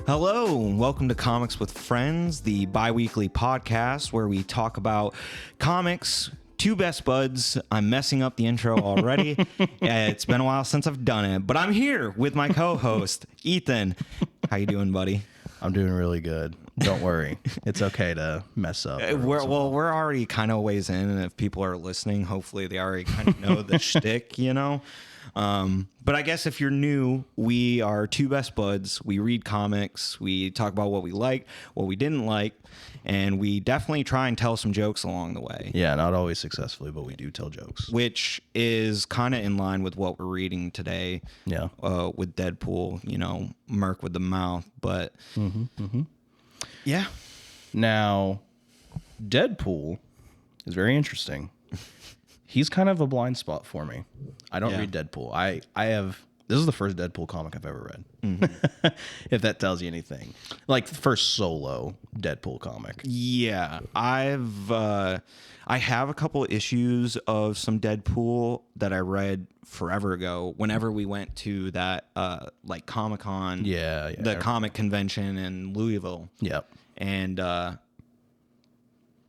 Hello, and welcome to Comics with Friends, the bi-weekly podcast where we talk about comics. Two best buds. I'm messing up the intro already. It's been a while since I've done it, but I'm here with my co-host, Ethan. How you doing, buddy? I'm doing really good. Don't worry. It's okay to mess up. We're already kind of ways in, and if people are listening, hopefully they already kind of know the shtick, you know? But I guess if you're new, we are two best buds. We read comics. We talk about what we liked, what we didn't like, and we definitely try and tell some jokes along the way. Yeah, not always successfully, but we do tell jokes. Which is kind of in line with what we're reading today. Yeah. With Deadpool, you know, Merc with the mouth. But yeah. Now, Deadpool is very interesting. He's kind of a blind spot for me. I don't read Deadpool. I have. This is the first Deadpool comic I've ever read. If that tells you anything, like the first solo Deadpool comic. Yeah, I have a couple issues of some Deadpool that I read forever ago. Whenever we went to that like Comic-Con, the comic convention in Louisville. Yep. And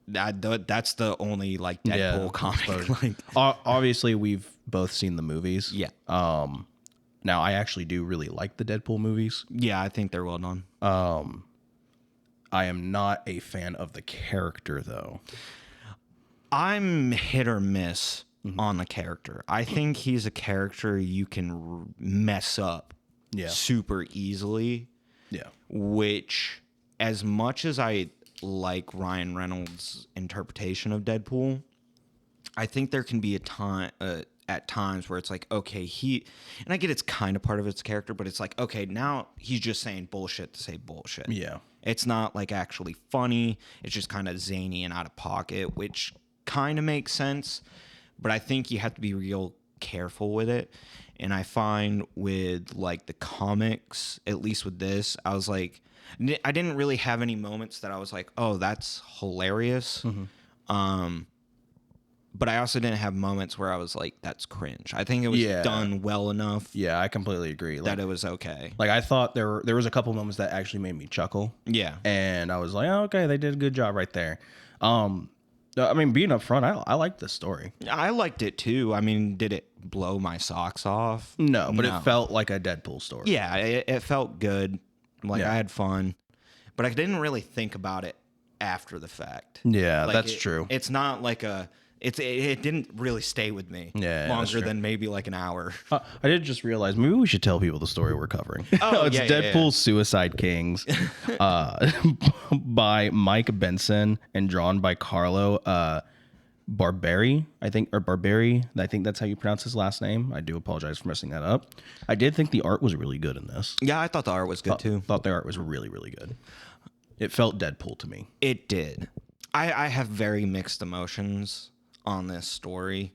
that's the only like Deadpool comic. Like, obviously, we've both seen the movies. Yeah. Now, I actually do really like the Deadpool movies. Yeah, I think they're well done. I am not a fan of the character, though. I'm hit or miss on the character. I think he's a character you can mess up super easily. Yeah. Which, as much as I like Ryan Reynolds' interpretation of Deadpool, I think there can be a time at times where it's like, okay, and I get it's kind of part of its character, but it's like, okay, now he's just saying bullshit to say bullshit. Yeah. It's not like actually funny. It's just kind of zany and out of pocket, which kind of makes sense. But I think you have to be real careful with it. And I find with like the comics, at least with this, I was like, I didn't really have any moments that I was like, oh, that's hilarious. But I also didn't have moments where I was like, that's cringe. I think it was done well enough. Yeah, I completely agree. That it was okay. Like, I thought there was a couple moments that actually made me chuckle. Yeah. And I was like, oh, okay, they did a good job right there. I mean, being upfront, I liked this story. I liked it too. I mean, did it blow my socks off? No, but it felt like a Deadpool story. Yeah, it felt good. Like, I had fun. But I didn't really think about it after the fact. Yeah, like, that's true. It's not like it didn't really stay with me longer than maybe like an hour. I did just realize maybe we should tell people the story we're covering. Oh, it's Deadpool Suicide Kings by Mike Benson and drawn by Carlo Barberi, I think, or Barberi. I think that's how you pronounce his last name. I do apologize for messing that up. I did think the art was really good in this. Yeah, I thought the art was good too. Thought the art was really, really good. It felt Deadpool to me. It did. I have very mixed emotions on this story.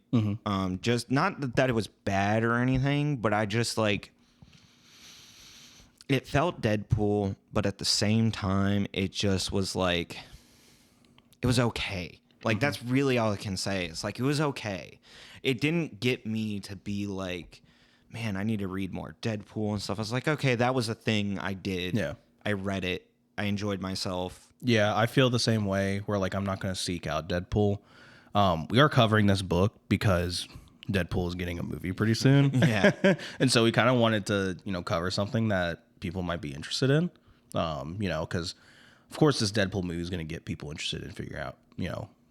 Just not that it was bad or anything, but I just like it felt Deadpool, but at the same time it just was like it was okay. Like that's really all I can say. It's like it was okay. It didn't get me to be like, man, I need to read more Deadpool and stuff. I was like, okay, that was a thing I did. Yeah. I read it. I enjoyed myself. Yeah, I feel the same way where like I'm not going to seek out Deadpool. We are covering this book because Deadpool is getting a movie pretty soon. Yeah. And so we kind of wanted to, cover something that people might be interested in. Because of course this Deadpool movie is going to get people interested in figuring out,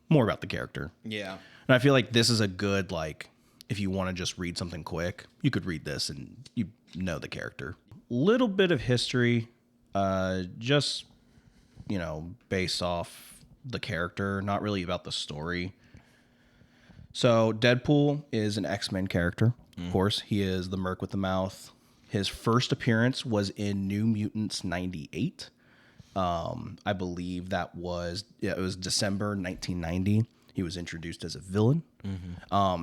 more about the character. Yeah. And I feel like this is a good, like, if you want to just read something quick, you could read this and you know the character. Little bit of history, just, based off the character, not really about the story. So Deadpool is an X-Men character. Of course, he is the Merc with the mouth. His first appearance was in New Mutants 98. I believe it was December 1990. He was introduced as a villain.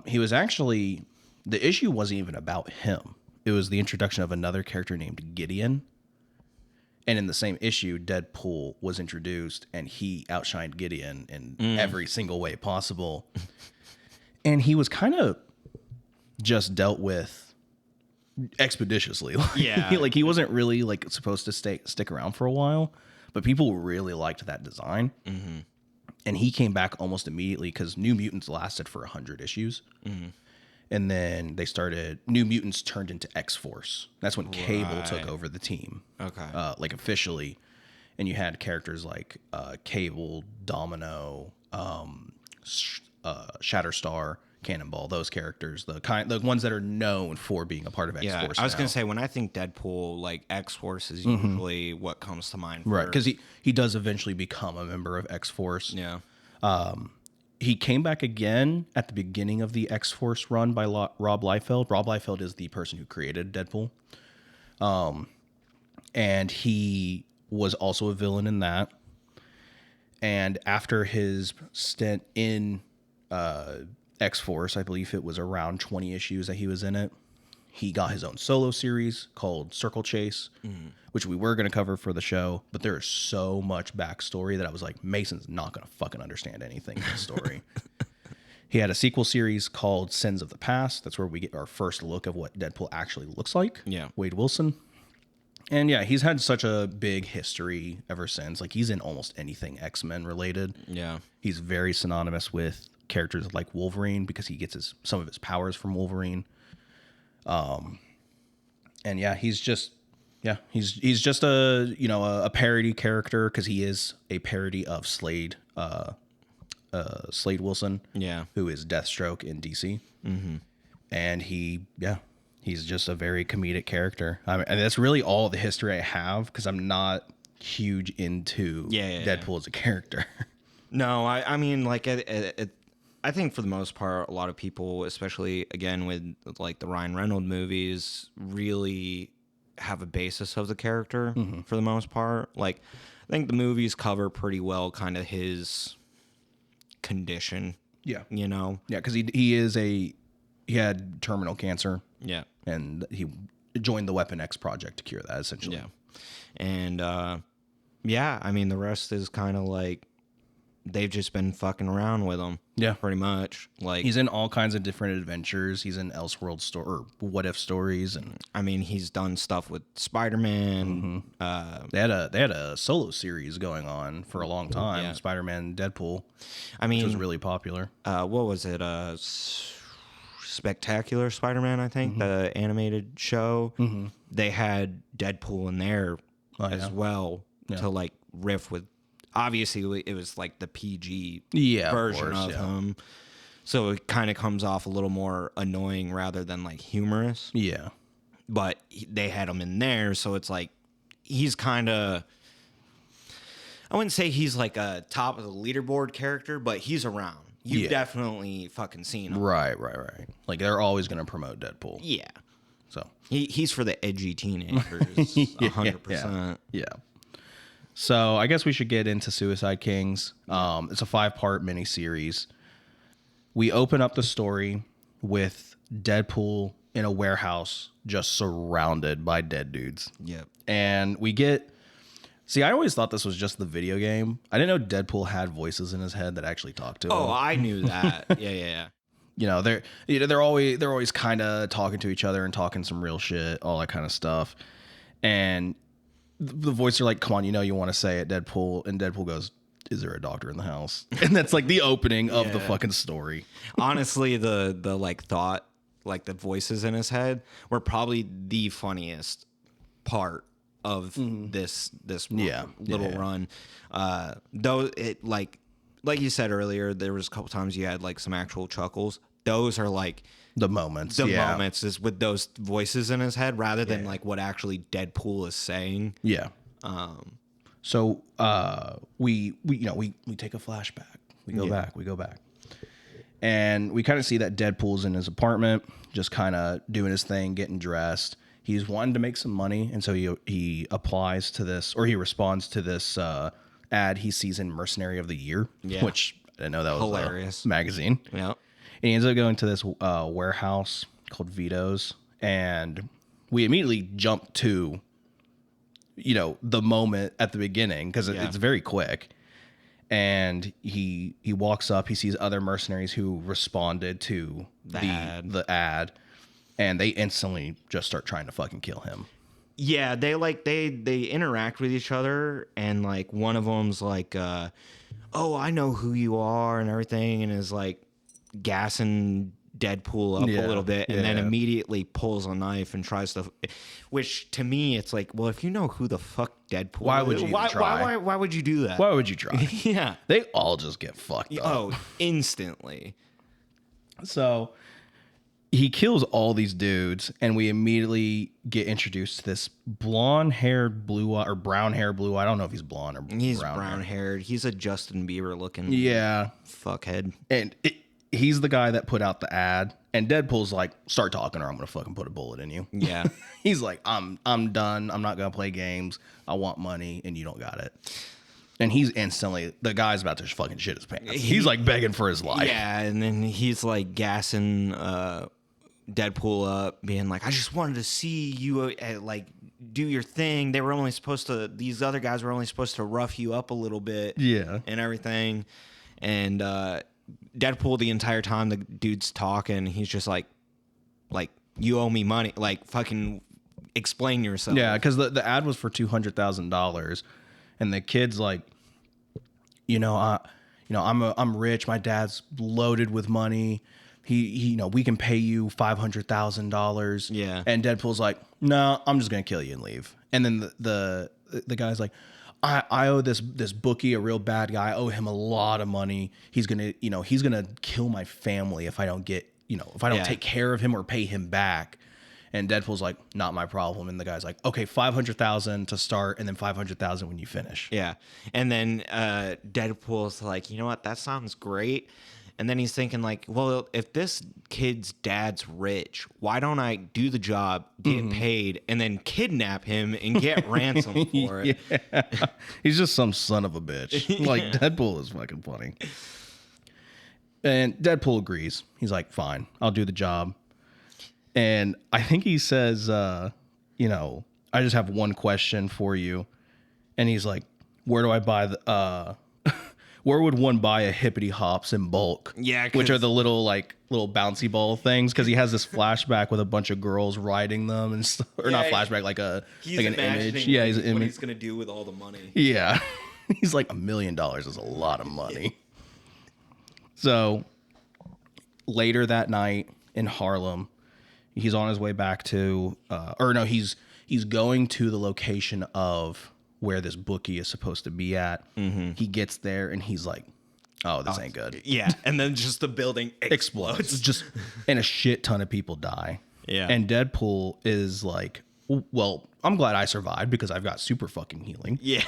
He was actually, the issue wasn't even about him. It was the introduction of another character named Gideon. And in the same issue, Deadpool was introduced, and he outshined Gideon in every single way possible. And he was kind of just dealt with expeditiously. Yeah. Like he wasn't really like supposed to stick around for a while, but people really liked that design. Mm-hmm. And he came back almost immediately because New Mutants lasted for 100 issues. Mm-hmm. And then they started, New Mutants turned into X-Force. That's when Cable took Right. over the team. Okay. Like officially. And you had characters like Cable, Domino, Shatterstar, Cannonball, those characters, the ones that are known for being a part of Yeah, X-Force. I was now. gonna say when I think Deadpool, like X-Force is usually what comes to mind. Right, first. because he does eventually become a member of X-Force. Yeah. He came back again at the beginning of the X-Force run by Rob Liefeld. Rob Liefeld is the person who created Deadpool. And he was also a villain in that. And after his stint in X-Force, I believe it was around 20 issues that he was in it, he got his own solo series called Circle Chase, which we were going to cover for the show, but there is so much backstory that I was like, Mason's not going to fucking understand anything in this story. He had a sequel series called Sins of the Past. That's where we get our first look of what Deadpool actually looks like. Yeah. Wade Wilson. And yeah, he's had such a big history ever since. Like he's in almost anything X-Men related. Yeah. He's very synonymous with characters like Wolverine because he gets some of his powers from Wolverine. And yeah, he's just a parody character because he is a parody of Slade Wilson, Yeah. who is Deathstroke in DC. Mm-hmm. And he's just a very comedic character. I mean, and that's really all the history I have because I'm not huge into Deadpool as a character. No, I mean, like, I think for the most part, a lot of people, especially again with like the Ryan Reynolds movies, really have a basis of the character for the most part. Like, I think the movies cover pretty well kind of his condition. Yeah. You know? Yeah, because he had terminal cancer. Yeah. And he joined the Weapon X project to cure that, essentially. Yeah. And, I mean, the rest is kind of like they've just been fucking around with him. Yeah. Pretty much. Like, he's in all kinds of different adventures. He's in Elseworld or What If stories. And I mean, he's done stuff with Spider-Man. they had a solo series going on for a long time. Yeah. Spider-Man, Deadpool. I mean, which was really popular. What was it? Spectacular Spider-Man, I think, the animated show. Mm-hmm. They had Deadpool in there as well to like riff with. Obviously, it was like the PG version of him, so it kind of comes off a little more annoying rather than like humorous. Yeah, but they had him in there, so it's like he's kind of. I wouldn't say he's like a top of the leaderboard character, but he's around. You've definitely fucking seen him. Right. Like they're always going to promote Deadpool. Yeah. So he's for the edgy teenagers, 100%. Yeah. So I guess we should get into Suicide Kings. It's a 5-part miniseries. We open up the story with Deadpool in a warehouse just surrounded by dead dudes. Yep. And we get... See, I always thought this was just the video game. I didn't know Deadpool had voices in his head that actually talked to him. Oh, I knew that. Yeah. You know, they're always kind of talking to each other and talking some real shit, all that kind of stuff. And the voices are like, "Come on, you know you want to say it, Deadpool." And Deadpool goes, "Is there a doctor in the house?" And that's like the opening of the fucking story. Honestly, the like thought, like the voices in his head were probably the funniest part of this little run. Though it like you said earlier, there was a couple times you had like some actual chuckles. Those are like the moments is with those voices in his head rather than like what actually Deadpool is saying. Yeah. So we take a flashback. We go back. And we kind of see that Deadpool's in his apartment, just kind of doing his thing, getting dressed. He's wanting to make some money, and so he applies to this, or he responds to this ad he sees in Mercenary of the Year, which I didn't know that was hilarious magazine. Yeah. And he ends up going to this warehouse called Vito's, and we immediately jump to, the moment at the beginning because it's very quick. And he walks up, he sees other mercenaries who responded to the ad. and they instantly just start trying to fucking kill him. Yeah, they interact with each other, and like one of them's like, "Oh, I know who you are," and everything, and is like gassing Deadpool up a little bit, and then immediately pulls a knife and tries to. Which to me, it's like, well, if you know who the fuck Deadpool, Why would you try? Why would you do that? Why would you try? Yeah, They all just get fucked up. oh, instantly. So he kills all these dudes, and we immediately get introduced to this blonde-haired, blue-eyed, or brown-haired, blue-eyed. I don't know if he's blonde or He's brown. brown-haired. He's a Justin Bieber looking. Yeah, Fuckhead. and he's the guy that put out the ad. And Deadpool's like, start talking, or I'm gonna fucking put a bullet in you. Yeah. He's like, I'm done. I'm not gonna play games. I want money, and you don't got it. And he's instantly, the guy's about to fucking shit his pants. He's like begging for his life. Yeah, and then he's like gassing Deadpool up, being like, I just wanted to see you like do your thing. They were only supposed to, these other guys were only supposed to rough you up a little bit. Yeah. And everything. And Deadpool, the entire time the dude's talking, he's just like, you owe me money. Like, fucking explain yourself. Yeah, because the ad was for $200,000, and the kid's like, I'm rich. My dad's loaded with money. He we can pay you $500,000. Yeah. And Deadpool's like, no, I'm just gonna kill you and leave. And then the guy's like, I owe this bookie, a real bad guy. I owe him a lot of money. He's gonna kill my family if I don't take care of him or pay him back. And Deadpool's like, not my problem. And the guy's like, okay, $500,000 to start, and then $500,000 when you finish. Yeah. And then Deadpool's like, you know what? That sounds great. And then he's thinking like, well, if this kid's dad's rich, why don't I do the job, get paid, and then kidnap him and get ransom for it? Yeah. He's just some son of a bitch. Like, Deadpool is fucking funny. And Deadpool agrees. He's like, fine, I'll do the job. And I think he says, I just have one question for you. And he's like, where do I buy where would one buy a hippity hops in bulk? Yeah, which are the little bouncy ball things, because he has this flashback with a bunch of girls riding them and stuff, or not flashback, like an image. Yeah, he's an image. What he's gonna do with all the money? Yeah, he's like, $1 million is a lot of money. So later that night in Harlem, he's on his way back to, he's going to the location of where this bookie is supposed to be at. Mm-hmm. He gets there and he's like, oh, this ain't good. Yeah. And then just the building explodes. And a shit ton of people die. Yeah. And Deadpool is like, well, I'm glad I survived because I've got super fucking healing. Yeah.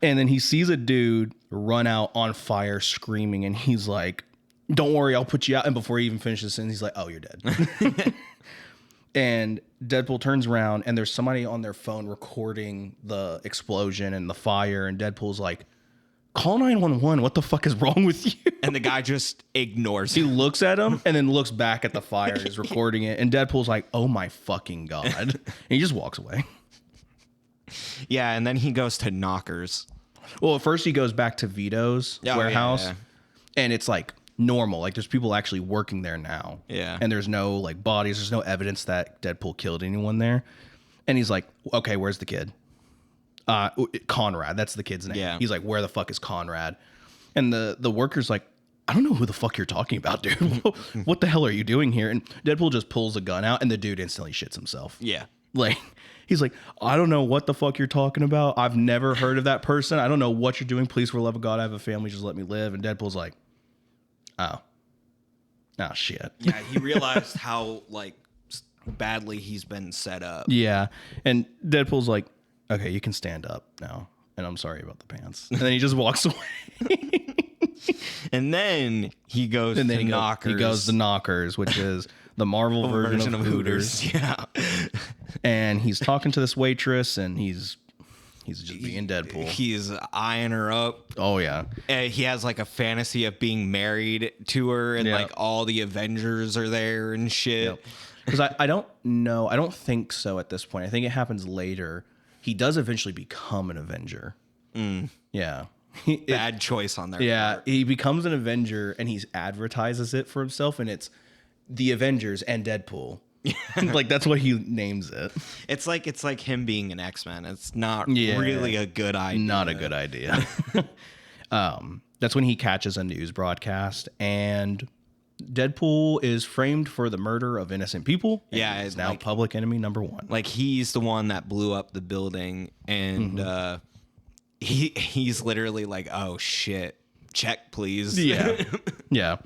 And then he sees a dude run out on fire screaming, and he's like, don't worry, I'll put you out. And before he even finishes the sentence, he's like, oh, you're dead. And Deadpool turns around, and there's somebody on their phone recording the explosion and the fire. And Deadpool's like, call 911. What the fuck is wrong with you? And the guy just ignores He him. looks at him and then looks back at the fire. He's recording it. And Deadpool's like, oh my fucking God. And he just walks away. Yeah. And then he goes to Knockers. Well, at first he goes back to Vito's warehouse. Yeah. And it's like normal. Like, there's people actually working there now. Yeah. And there's no like bodies. There's no evidence that Deadpool killed anyone there. And he's like, okay, where's the kid? Conrad. That's the kid's name. Yeah. He's like, where the fuck is Conrad? And the worker's like, I don't know who the fuck you're talking about, dude. What the hell are you doing here? And Deadpool just pulls a gun out, and the dude instantly shits himself. Yeah. Like, he's like, I don't know what the fuck you're talking about. I've never heard of that person. I don't know what you're doing. Please, for the love of God, I have a family. Just let me live. And Deadpool's like, oh shit. Yeah. He realized how like badly he's been set up. Yeah. And Deadpool's like, okay, you can stand up now. And I'm sorry about the pants. And then he just walks away. And then he goes to Knockers. He goes to Knockers, which is the Marvel version of Hooters. Yeah. And he's talking to this waitress, and he's just being Deadpool. He's eyeing her up. Oh, yeah. And he has like a fantasy of being married to her, and like all the Avengers are there and shit. Because I don't know. I don't think so at this point. I think it happens later. He does eventually become an Avenger. Yeah. Bad choice on their part. He becomes an Avenger, and he advertises it for himself, and it's the Avengers and Deadpool. Like that's what he names it. It's like him being an X-Men. It's not really a good idea. Not a good idea. That's when he catches a news broadcast, and Deadpool is framed for the murder of innocent people. Yeah, is now public enemy number 1. Like he's the one that blew up the building, and he's literally like, "Oh shit, check please." Yeah, yeah.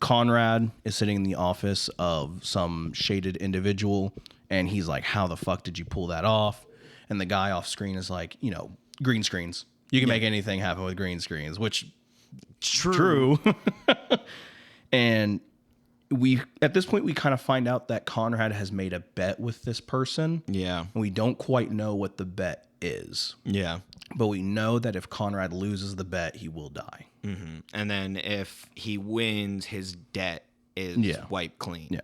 Conrad is sitting in the office of some shaded individual, and he's like, "How the fuck did you pull that off?" And the guy off screen is like, green screens. You can make anything happen with green screens, which true. And at this point we kind of find out that Conrad has made a bet with this person. Yeah. And we don't quite know what the bet is. Yeah. But we know that if Conrad loses the bet, he will die. Mm-hmm. And then if he wins, his debt is wiped clean. Yeah.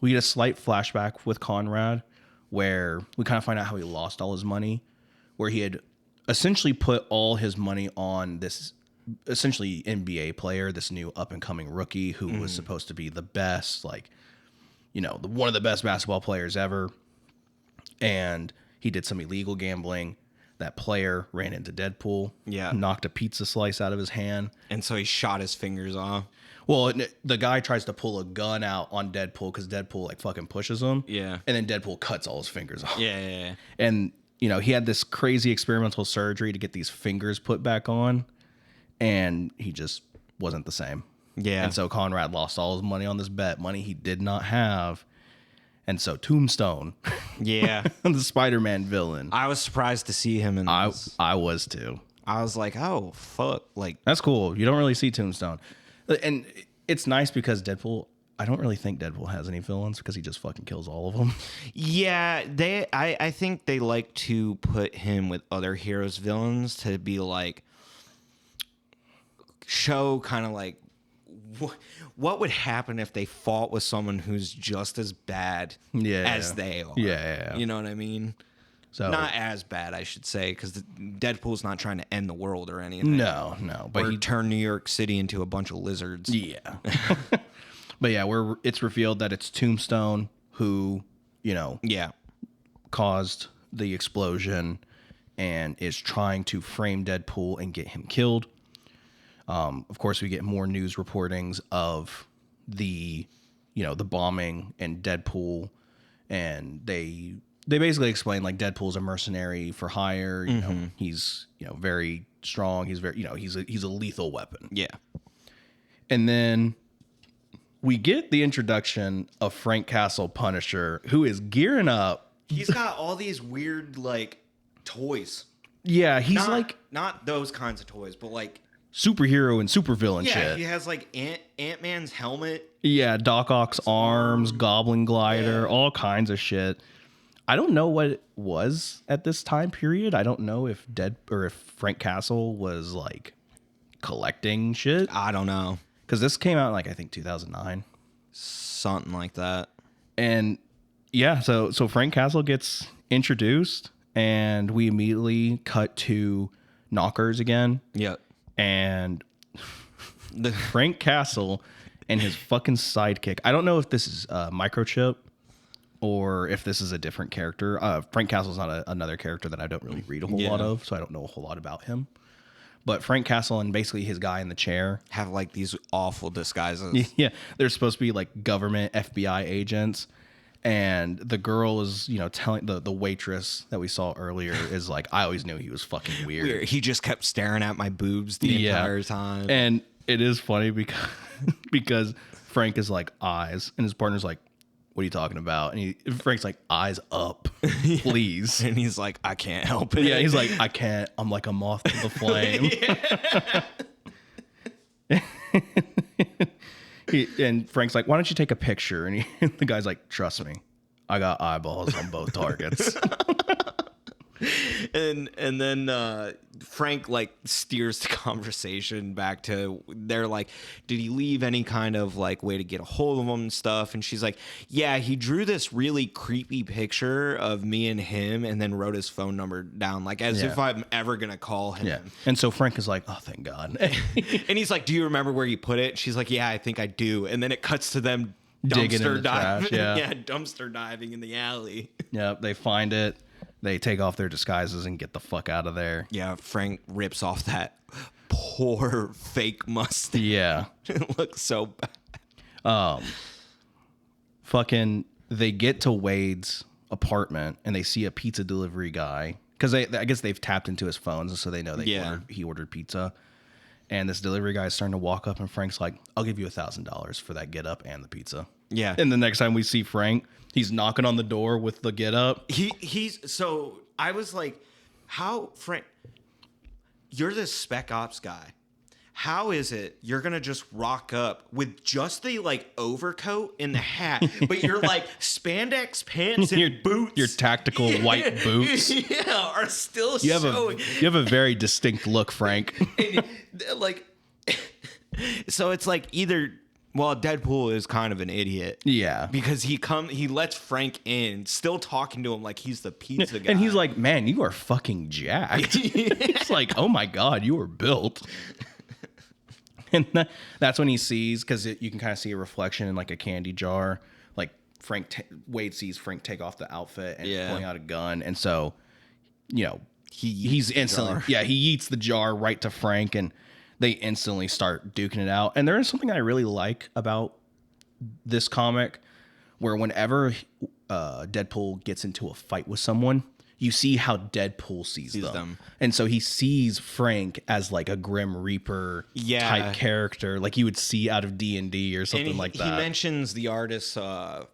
We get a slight flashback with Conrad where we kind of find out how he lost all his money, where he had essentially put all his money on this essentially NBA player, this new up and coming rookie who was supposed to be the best, like, one of the best basketball players ever. And he did some illegal gambling. That player ran into Deadpool, knocked a pizza slice out of his hand. And so he shot his fingers off. Well, the guy tries to pull a gun out on Deadpool because Deadpool like fucking pushes him. Yeah. And then Deadpool cuts all his fingers off. Yeah. And, he had this crazy experimental surgery to get these fingers put back on. And he just wasn't the same. Yeah. And so Conrad lost all his money on this bet, money he did not have. And so Tombstone, yeah, the Spider-Man villain. I was surprised to see him in this. I was too. I was like, oh, fuck. Like, that's cool. You don't really see Tombstone. And it's nice because Deadpool, I don't really think Deadpool has any villains because he just fucking kills all of them. Yeah, I think they like to put him with other heroes' villains to be like, show kind of like what would happen if they fought with someone who's just as bad as they are. Yeah. You know what I mean? So not as bad, I should say, because Deadpool's not trying to end the world or anything. No. But he turned New York City into a bunch of lizards. Yeah. But yeah, it's revealed that it's Tombstone who, caused the explosion and is trying to frame Deadpool and get him killed. Of course, we get more news reportings of the bombing and Deadpool, and they basically explain like Deadpool's a mercenary for hire. He's very strong. He's very he's a lethal weapon. Yeah. And then we get the introduction of Frank Castle Punisher, who is gearing up. He's got all these weird like toys. Yeah, he's not those kinds of toys, but like superhero and supervillain shit. Yeah, he has like Ant-Man's helmet. Yeah, Doc Ock's arms, Goblin glider, all kinds of shit. I don't know what it was at this time period. I don't know if Frank Castle was like collecting shit. I don't know. Because this came out in like I think 2009. Something like that. And yeah, so Frank Castle gets introduced and we immediately cut to Knockers again. Yep. And Frank Castle and his fucking sidekick. I don't know if this is Microchip or if this is a different character. Frank Castle's not another character that I don't really read a whole lot of, so I don't know a whole lot about him. But Frank Castle and basically his guy in the chair have like these awful disguises. Yeah, they're supposed to be like government FBI agents. And the girl is, telling the waitress that we saw earlier is like, I always knew he was fucking weird. He just kept staring at my boobs the entire time. And it is funny because Frank is like, eyes. And his partner's like, what are you talking about? And Frank's like, eyes up, please. And he's like, I can't help it. Yeah, he's like, I can't. I'm like a moth to the flame. And Frank's like, why don't you take a picture? And the guy's like, trust me, I got eyeballs on both targets. And then Frank like steers the conversation back to, they're like, did he leave any kind of like way to get a hold of him and stuff? And she's like, yeah, he drew this really creepy picture of me and him and then wrote his phone number down like as if I'm ever gonna call him. Yeah. And so Frank is like, oh, thank God. And he's like, do you remember where you put it? She's like, yeah, I think I do. And then it cuts to them digging in the diving. trash. Yeah. Yeah, dumpster diving in the alley. Yep. They find it. They take off their disguises and get the fuck out of there. Yeah, Frank rips off that poor fake mustache. Yeah. It looks so bad. Fucking, they get to Wade's apartment and they see a pizza delivery guy because I guess they've tapped into his phones, and so they know he ordered pizza. And this delivery guy is starting to walk up, and Frank's like, "I'll give you $1,000 for that get up and the pizza." Yeah. And the next time we see Frank, he's knocking on the door with the get up. He's so I was like, how Frank, you're this spec ops guy. How is it you're gonna just rock up with just the like overcoat and the hat, but you're like spandex pants and boots, your tactical white boots, are still you showing. You have a very distinct look, Frank. And, like, so it's like either. Well, Deadpool is kind of an idiot. Yeah. Because he lets Frank in, still talking to him like he's the pizza guy. And he's like, "Man, you are fucking jacked." It's like, "Oh my God, you are built." And that's when he sees, because you can kind of see a reflection in like a candy jar. Like Wade sees Frank take off the outfit and pulling out a gun. And so, he's instantly, he eats the jar right to Frank, and they instantly start duking it out. And there is something I really like about this comic, where whenever Deadpool gets into a fight with someone, you see how Deadpool sees them. And so he sees Frank as like a Grim Reaper type character, like you would see out of D&D or something like that. He mentions the artist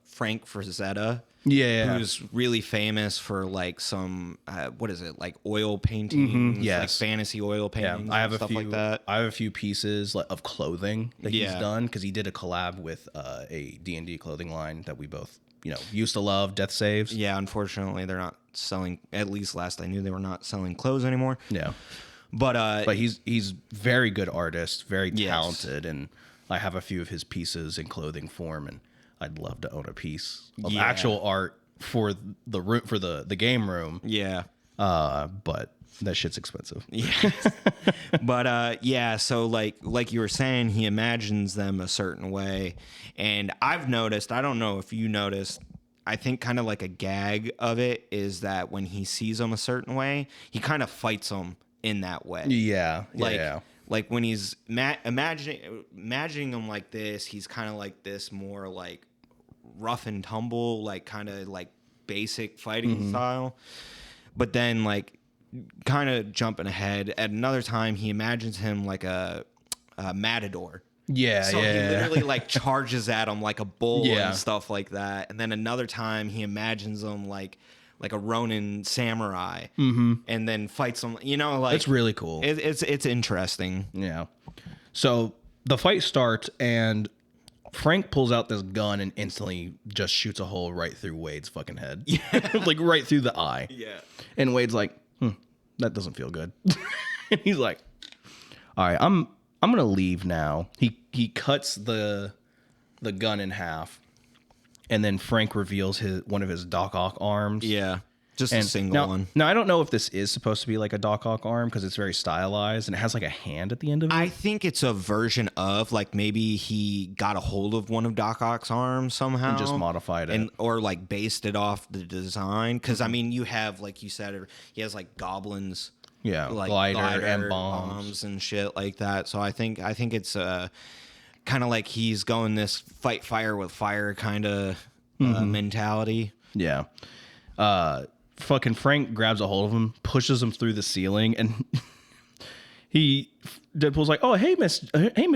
Frank Frazetta. Yeah. Who's really famous for like some like oil paintings, like fantasy oil paintings, I have stuff like that. I have a few pieces of clothing that he's done, because he did a collab with a D&D clothing line that we both used to love, Death Saves. Yeah, unfortunately they're not selling, at least last I knew they were not selling clothes anymore. Yeah. But he's very good artist, very talented, and I have a few of his pieces in clothing form, and I'd love to own a piece of actual art for the game room. Yeah. But that shit's expensive. Yeah. But so like you were saying, he imagines them a certain way. And I've noticed, I don't know if you noticed, I think kind of like a gag of it is that when he sees them a certain way, he kind of fights them in that way. Yeah. Like when he's imagining them like this, he's kind of like this more like rough and tumble, like kind of like basic fighting style. But then like kind of jumping ahead, at another time he imagines him like a matador. Yeah, so he literally like charges at him like a bull and stuff like that. And then another time he imagines him like a Ronin samurai, and then fights him. Like it's really cool. It's interesting. Yeah. So the fight starts, and Frank pulls out this gun and instantly just shoots a hole right through Wade's fucking head. Yeah. Like right through the eye. Yeah. And Wade's like, that doesn't feel good. And he's like, all right, I'm gonna leave now. He cuts the gun in half, and then Frank reveals one of his Doc Ock arms. Yeah. Just a single one. Now, I don't know if this is supposed to be like a Doc Ock arm, because it's very stylized and it has like a hand at the end of it. I think it's a version of like maybe he got a hold of one of Doc Ock's arms somehow and just modified it, or like based it off the design. Because I mean, you have, like you said, he has like goblins, like glider and bombs and shit like that. So I think it's kind of like he's going this fight fire with fire kind of mentality. Yeah. Fucking Frank grabs a hold of him, pushes him through the ceiling, and Deadpool's like, "Oh, hey Miss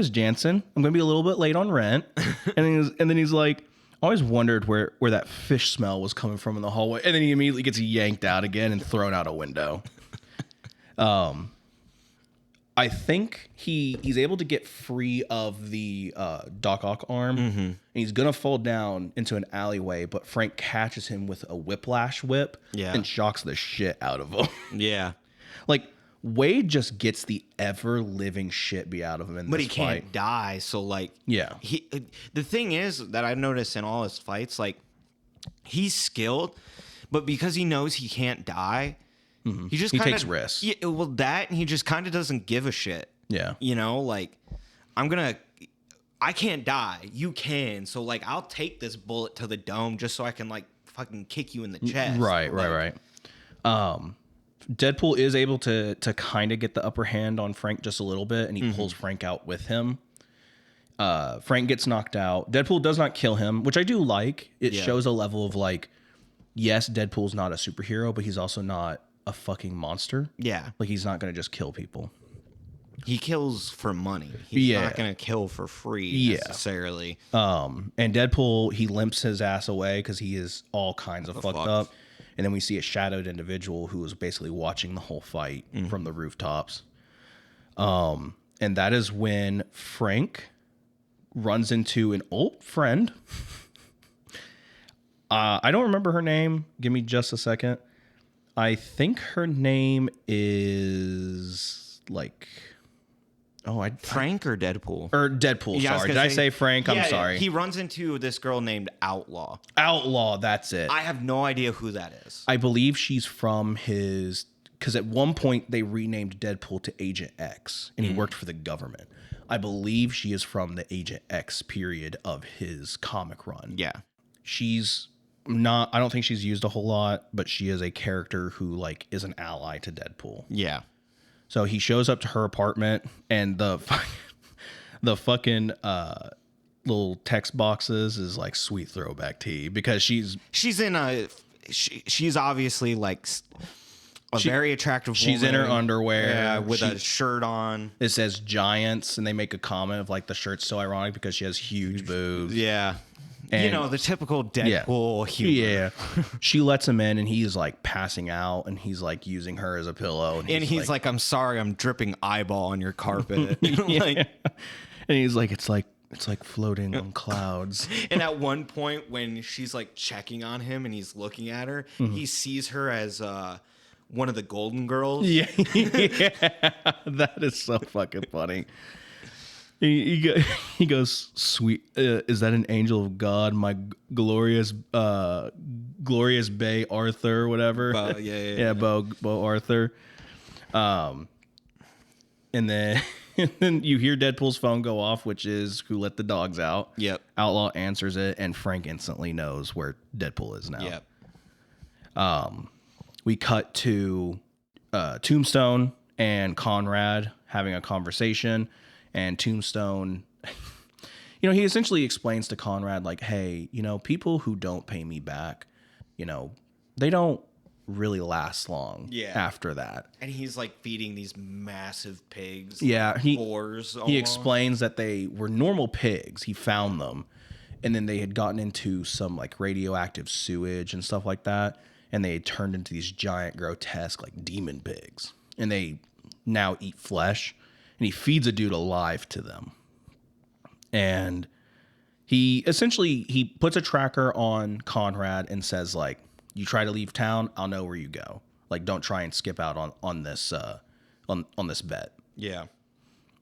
Jansen, I'm gonna be a little bit late on rent." and then he's like, "I always wondered where that fish smell was coming from in the hallway." And then he immediately gets yanked out again and thrown out a window. I think he's able to get free of the Doc Ock arm, and he's gonna fall down into an alleyway, but Frank catches him with a whiplash whip and shocks the shit out of him. Yeah. Like, Wade just gets the ever living shit beat out of him in but this he can't fight. die, so like Yeah. The thing is that I've noticed in all his fights, like he's skilled, but because he knows he can't die, he takes risks. Yeah, well, and he just kind of doesn't give a shit. Yeah. Like I'm gonna I can't die. You can. So like, I'll take this bullet to the dome just so I can like fucking kick you in the chest. Right. Deadpool is able to kind of get the upper hand on Frank just a little bit, and he pulls Frank out with him. Frank gets knocked out. Deadpool does not kill him, which I do like. It shows a level of like, yes, Deadpool's not a superhero, but he's also not a fucking monster. Yeah. Like, he's not going to just kill people. He kills for money. He's not going to kill for free necessarily. And Deadpool, he limps his ass away because he is all kinds of fucked up. And then we see a shadowed individual who is basically watching the whole fight from the rooftops. And that is when Frank runs into an old friend. I don't remember her name. Give me just a second. I think her name is like... Frank or Deadpool? Or Deadpool, sorry. Did I say Frank? I'm sorry. He runs into this girl named Outlaw. Outlaw, that's it. I have no idea who that is. I believe she's from his... Because at one point, they renamed Deadpool to Agent X, and he worked for the government. I believe she is from the Agent X period of his comic run. Yeah. She's not... I don't think she's used a whole lot, but she is a character who, like, is an ally to Deadpool. Yeah. So he shows up to her apartment, and the fucking little text boxes is like sweet throwback tea because she's obviously like a very attractive woman. She's in her underwear with a shirt on. It says Giants, and they make a comment of like the shirt's so ironic because she has huge boobs. Yeah. And, you know, the typical Deadpool humor. Yeah. She lets him in, and he's like passing out, and he's like using her as a pillow. And he's like, I'm sorry, I'm dripping eyeball on your carpet. And he's like, it's like floating on clouds. And at one point when she's like checking on him and he's looking at her, he sees her as one of the Golden Girls. Yeah. That is so fucking funny. He goes, sweet, is that an angel of God, my glorious Bay Arthur, or whatever? Bo Arthur. And then you hear Deadpool's phone go off, which is who let the dogs out. Yep. Outlaw answers it, and Frank instantly knows where Deadpool is now. Yep. We cut to Tombstone and Conrad having a conversation. And Tombstone, you know, he essentially explains to Conrad, like, hey, you know, people who don't pay me back, you know, they don't really last long after that. And he's like feeding these massive pigs. Yeah. Like he explains that they were normal pigs. He found them. And then they had gotten into some like radioactive sewage and stuff like that. And they had turned into these giant, grotesque, like demon pigs. And they now eat flesh. And he feeds a dude alive to them. And he puts a tracker on Conrad and says, like, you try to leave town, I'll know where you go. Like, don't try and skip out on this bet. Yeah.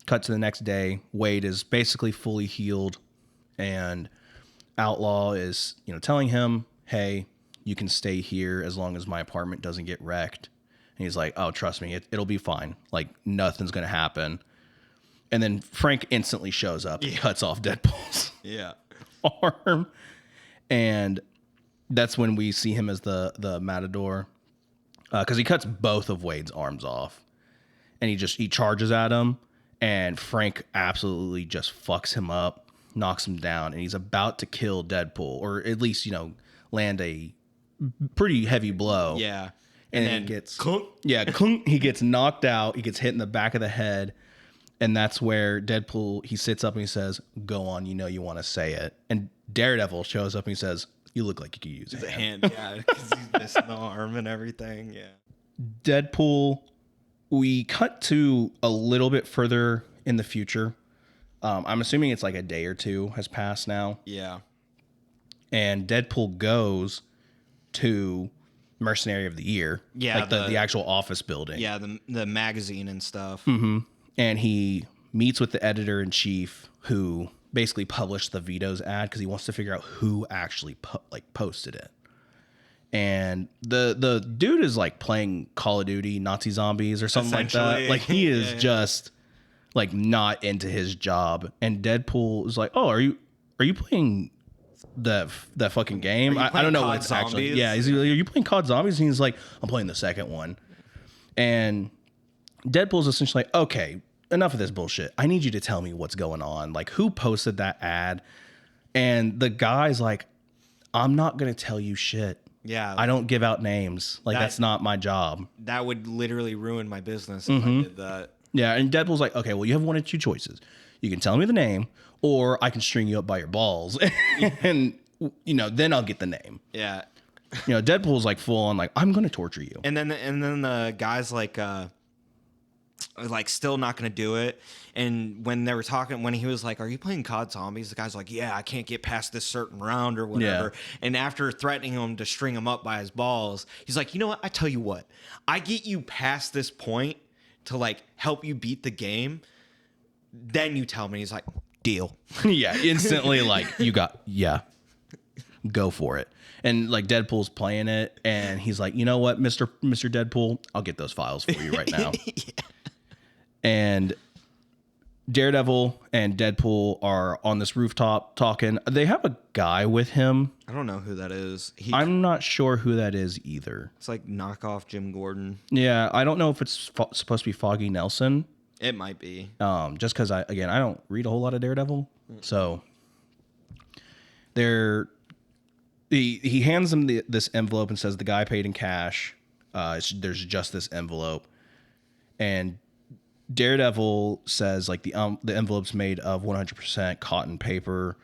Cut to the next day. Wade is basically fully healed. And Outlaw is, you know, telling him, hey, you can stay here as long as my apartment doesn't get wrecked. And he's like, oh, trust me, it'll be fine. Like, nothing's going to happen. And then Frank instantly shows up and cuts off Deadpool's arm. And that's when we see him as the Matador. Because he cuts both of Wade's arms off. And he charges at him. And Frank absolutely just fucks him up, knocks him down. And he's about to kill Deadpool. Or at least, you know, land a pretty heavy blow. Yeah. And then he gets clunk. He gets knocked out. He gets hit in the back of the head. And that's where Deadpool, he sits up and he says, go on, you know you want to say it. And Daredevil shows up and he says, you look like you could use a hand. Yeah, because he's missing the arm and everything. Yeah. Deadpool, we cut to a little bit further in the future. I'm assuming it's like a day or two has passed now. Yeah. And Deadpool goes to Mercenary of the Year. Yeah. Like the actual office building. Yeah, the magazine and stuff. Mm-hmm. And he meets with the editor-in-chief who basically published the Veto's ad because he wants to figure out who actually posted it. And the dude is like playing Call of Duty Nazi Zombies or something like that. Like he is just like not into his job. And Deadpool is like, "Oh, are you playing that fucking game? I don't know what it's actually." Yeah, he's like, "Are you playing COD Zombies?" And he's like, "I'm playing the second one." And Deadpool's essentially like, "Okay, enough of this bullshit. I need you to tell me what's going on. Like, who posted that ad?" And the guy's like, "I'm not gonna tell you shit. Yeah. I don't give out names. Like, that's not my job." That would literally ruin my business if I did that. Yeah, and Deadpool's like, "Okay, well, you have one of two choices. You can tell me the name, or I can string you up by your balls, and then I'll get the name." Yeah. Deadpool's like full on like, "I'm gonna torture you." And then the guy's like still not gonna do it. And when they were talking, when he was like, "Are you playing COD Zombies?" The guy's like, "Yeah, I can't get past this certain round or whatever." Yeah. And after threatening him to string him up by his balls, he's like, "You know what? I tell you what, I get you past this point to like help you beat the game. Then you tell me." He's like, "Deal." Yeah, instantly like, go for it. And like Deadpool's playing it, and he's like, "You know what, Mr. Deadpool, I'll get those files for you right now." Yeah. And Daredevil and Deadpool are on this rooftop talking. They have a guy with him. I don't know who that is. I'm not sure who that is either. It's like knockoff Jim Gordon. Yeah, I don't know if it's supposed to be Foggy Nelson. It might be. Just because I don't read a whole lot of Daredevil, so he hands him this envelope and says the guy paid in cash. There's just this envelope, and Daredevil says like the envelope's made of 100% cotton paper.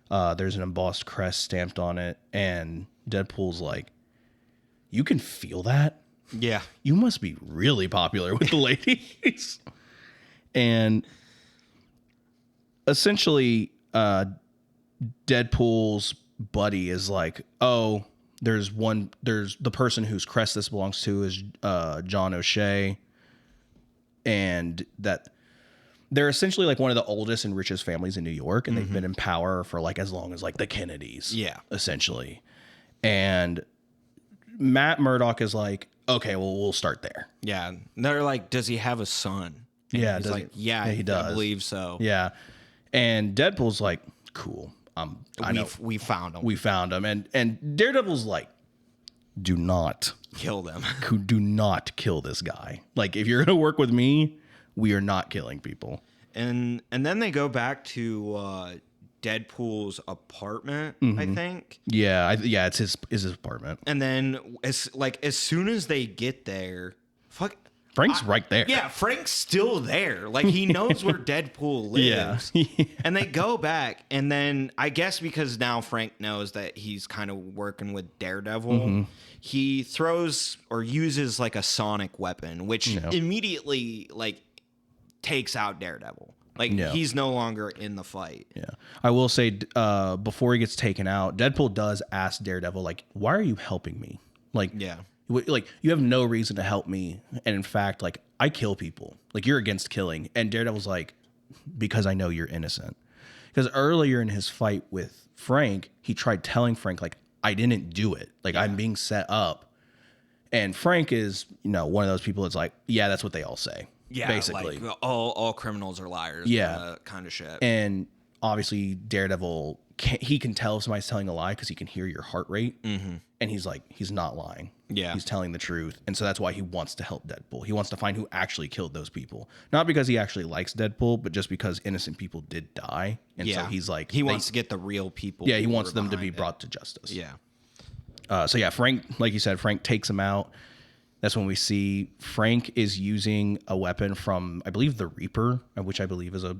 There's an embossed crest stamped on it, and Deadpool's like, "You can feel that? Yeah, you must be really popular with the ladies." And essentially, Deadpool's buddy is like, "Oh, there's the person whose crest this belongs to is John O'Shea." And that they're essentially like one of the oldest and richest families in New York, and they've been in power for like as long as like the Kennedys. Yeah. Essentially. And Matt Murdock is like, "Okay, well, we'll start there." Yeah. They're like, "Does he have a son?" And yeah. he's like, yeah, he does. I believe so. Yeah. And Deadpool's like, "Cool. I know. We found him. We found him." And Daredevil's like, "Do not kill them. Do not kill this guy. Like, if you're going to work with me, we are not killing people." And then they go back to Deadpool's apartment, I think. Yeah, it's his apartment. And then as soon as they get there, Frank's right there. Yeah, Frank's still there. Like, he knows where Deadpool lives. Yeah. And they go back, and then I guess because now Frank knows that he's kind of working with Daredevil, he throws or uses like a sonic weapon, which immediately like takes out Daredevil. Like, he's no longer in the fight. Yeah. I will say, before he gets taken out, Deadpool does ask Daredevil, like, "Why are you helping me?" Like, like, you have no reason to help me. And in fact, like, I kill people. Like, you're against killing. And Daredevil's like, "Because I know you're innocent." Because earlier in his fight with Frank, he tried telling Frank, like, "I didn't do it. Like, I'm being set up." And Frank is, one of those people that's like, "Yeah, that's what they all say." Yeah, basically. Like, all criminals are liars. Yeah. Kind of shit. And obviously, Daredevil, he can tell if somebody's telling a lie because he can hear your heart rate. And he's like, he's not lying. Yeah. He's telling the truth. And so that's why he wants to help Deadpool. He wants to find who actually killed those people. Not because he actually likes Deadpool, but just because innocent people did die. And so he's like... He wants to get the real people. Yeah, he wants them to be brought to justice. Yeah. So yeah, Frank, like you said, Frank takes him out. That's when we see Frank is using a weapon from, I believe, the Reaper, which I believe is I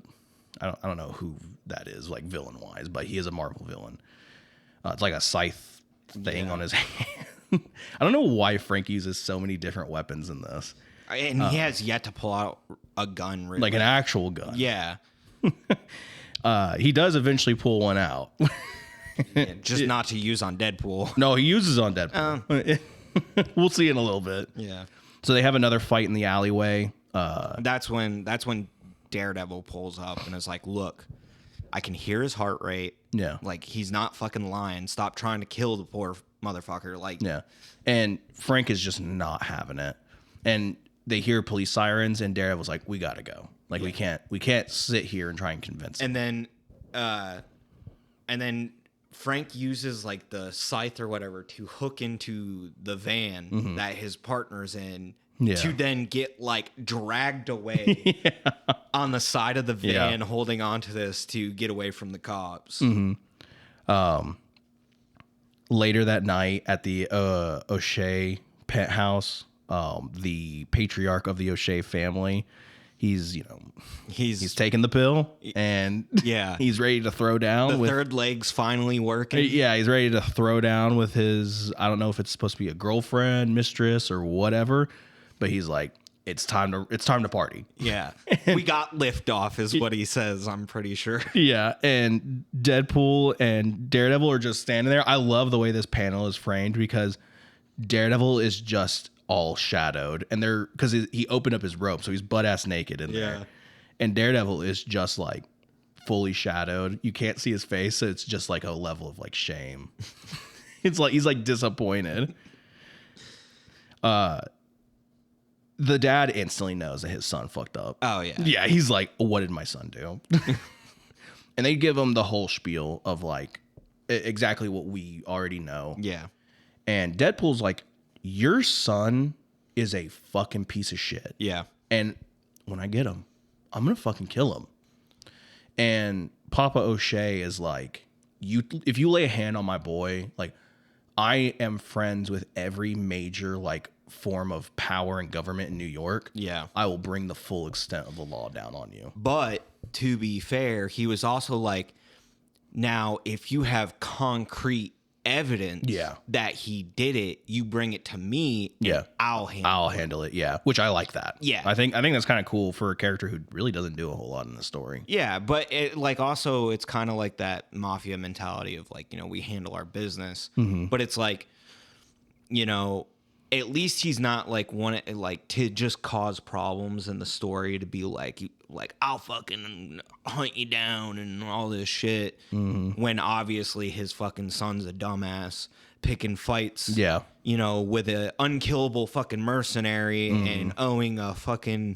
don't know who that is, like, villain-wise, but he is a Marvel villain. It's like a scythe thing on his hand. I don't know why Frank uses so many different weapons in this. And he has yet to pull out a gun. Really. Like an actual gun. Yeah. He does eventually pull one out. Just not to use on Deadpool. No, he uses on Deadpool. We'll see in a little bit. Yeah. So they have another fight in the alleyway. That's when Daredevil pulls up and is like, "Look, I can hear his heart rate. Yeah. Like, he's not fucking lying. Stop trying to kill the poor motherfucker." Like, yeah. And Frank is just not having it. And they hear police sirens, and Daredevil's like, we gotta go. Like we can't sit here and try and convince him. And then Frank uses like the scythe or whatever to hook into the van that his partner's in to then get like dragged away on the side of the van, holding onto this to get away from the cops. Later that night at the O'Shea penthouse, the patriarch of the O'Shea family, he's taking the pill and he's ready to throw down. The third leg's finally working. Yeah, he's ready to throw down with his, I don't know if it's supposed to be a girlfriend, mistress, or whatever, but he's like, it's time to party. Yeah. We got liftoff is what he says, I'm pretty sure. Yeah, and Deadpool and Daredevil are just standing there. I love the way this panel is framed because Daredevil is just all shadowed, and because he opened up his robe, so he's butt-ass naked in there. And Daredevil is just like fully shadowed. You can't see his face, so it's just like a level of like shame. It's like he's like disappointed. The dad instantly knows that his son fucked up. Oh, yeah. Yeah, he's like, what did my son do? And they give him the whole spiel of like exactly what we already know. Yeah. And Deadpool's like, your son is a fucking piece of shit. Yeah. And when I get him, I'm going to fucking kill him. And Papa O'Shea is like, if you lay a hand on my boy, like, I am friends with every major like form of power and government in New York. Yeah. I will bring the full extent of the law down on you. But to be fair, he was also like, now if you have concrete evidence that he did it, you bring it to me and I'll handle it. Yeah. Which I like that. Yeah. I think that's kind of cool for a character who really doesn't do a whole lot in the story. Yeah, but it, like, also it's kind of like that mafia mentality of like, we handle our business. But it's like, at least he's not like to just cause problems in the story, to be like I'll fucking hunt you down and all this shit, when obviously his fucking son's a dumbass picking fights, with an unkillable fucking mercenary and owing a fucking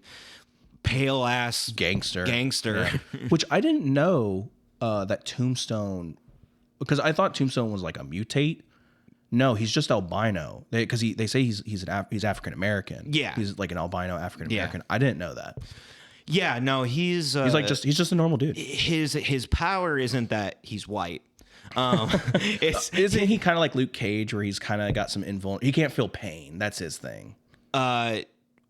pale ass gangster. Yeah. Which I didn't know that Tombstone, because I thought Tombstone was like a mutate. No, he's just albino. Because they say he's African American. Yeah, he's like an albino African American. Yeah. I didn't know that. Yeah, no, he's just a normal dude. His power isn't that he's white. Isn't he kind of like Luke Cage, where he's kind of got some he can't feel pain. That's his thing.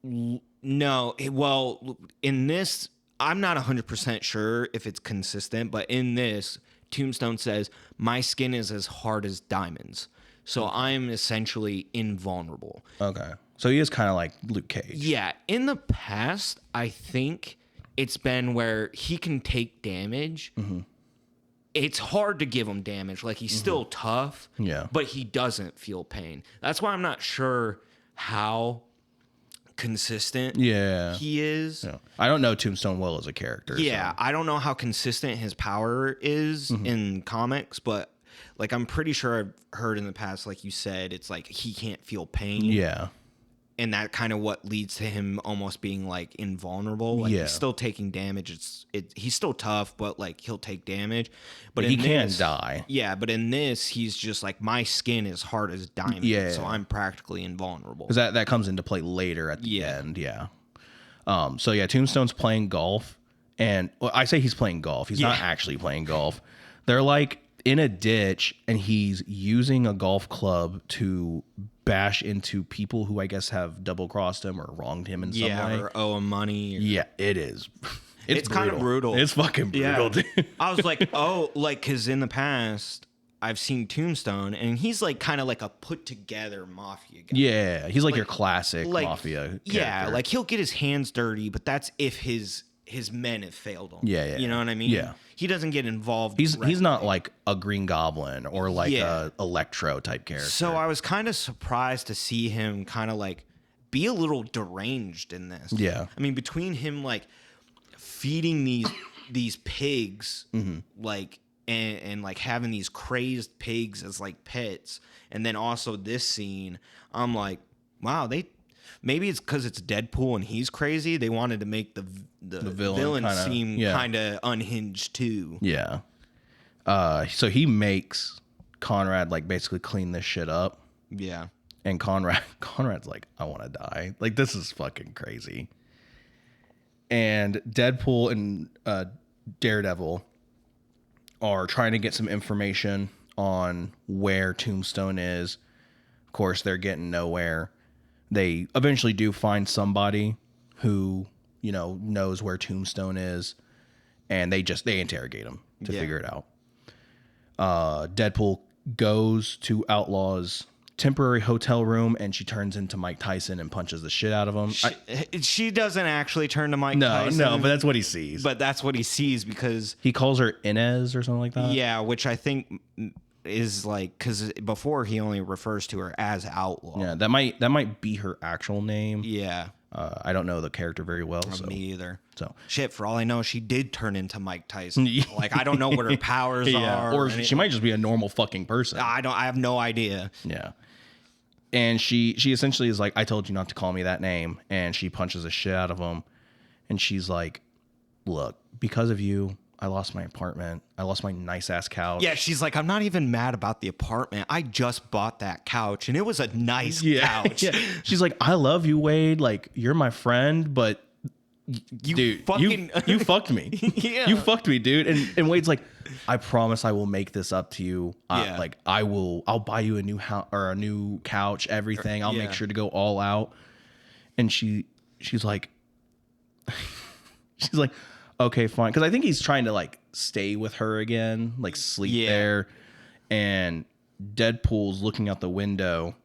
No, well, in this, I'm not 100% sure if it's consistent, but in this, Tombstone says my skin is as hard as diamonds. So I'm essentially invulnerable. Okay. So he is kind of like Luke Cage. Yeah. In the past, I think it's been where he can take damage. It's hard to give him damage. Like, he's still tough. Yeah. But he doesn't feel pain. That's why I'm not sure how consistent he is. Yeah. I don't know Tombstone well as a character. Yeah. So. I don't know how consistent his power is in comics, but like, I'm pretty sure I've heard in the past, like you said, it's like he can't feel pain. Yeah. And that kind of what leads to him almost being like invulnerable. Like, he's still taking damage. He's still tough, but like he'll take damage. But he can't die. Yeah, but in this, he's just like, my skin is hard as diamond. Yeah. So I'm practically invulnerable. Because that comes into play later at the end. Yeah. So yeah, Tombstone's playing golf. And I say he's playing golf. He's not actually playing golf. They're like in a ditch, and he's using a golf club to bash into people who I guess have double crossed him or wronged him in some way. Or owe him money. Yeah, it is. It's kind of brutal. It's fucking brutal, dude. I was like, because in the past, I've seen Tombstone, and he's like kind of like a put together mafia guy. Yeah, he's like your classic mafia character. Yeah, like he'll get his hands dirty, but that's if his men have failed him. Yeah. You know what I mean? Yeah. He doesn't get involved. He's not like a Green Goblin or like a Electro type character. So I was kind of surprised to see him kind of like be a little deranged in this. Yeah. I mean, between him like feeding these pigs, like and like having these crazed pigs as like pets, and then also this scene, I'm like, wow, maybe it's because it's Deadpool and he's crazy. They wanted to make the villain seem kind of unhinged too. Yeah. So he makes Conrad like basically clean this shit up. Yeah. And Conrad's like, I want to die. Like, this is fucking crazy. And Deadpool and Daredevil are trying to get some information on where Tombstone is. Of course, they're getting nowhere. They eventually do find somebody who, you know, knows where Tombstone is, and they interrogate him to figure it out. Deadpool goes to Outlaw's temporary hotel room, and she turns into Mike Tyson and punches the shit out of him. She doesn't actually turn to Mike Tyson. No, but that's what he sees. But that's what he sees because he calls her Inez or something like that. Yeah, which I think is like, because before he only refers to her as Outlaw. Yeah, that might be her actual name. Yeah. I don't know the character very well. So. Me either. So shit, for all I know, she did turn into Mike Tyson. Like, I don't know what her powers are. Or she might just be a normal fucking person. I have no idea. Yeah. And she essentially is like, I told you not to call me that name. And she punches the shit out of him. And she's like, look, because of you, I lost my apartment. I lost my nice ass couch. Yeah, she's like, I'm not even mad about the apartment. I just bought that couch and it was a nice couch. Yeah. She's like, I love you, Wade. Like, you're my friend, but dude, you fucked me. Yeah. You fucked me, dude. And Wade's like, I promise I will make this up to you. Yeah. Like, I'll buy you a new house or a new couch, everything. I'll make sure to go all out. And she's like, okay, fine. Because I think he's trying to like stay with her again, like sleep there. And Deadpool's looking out the window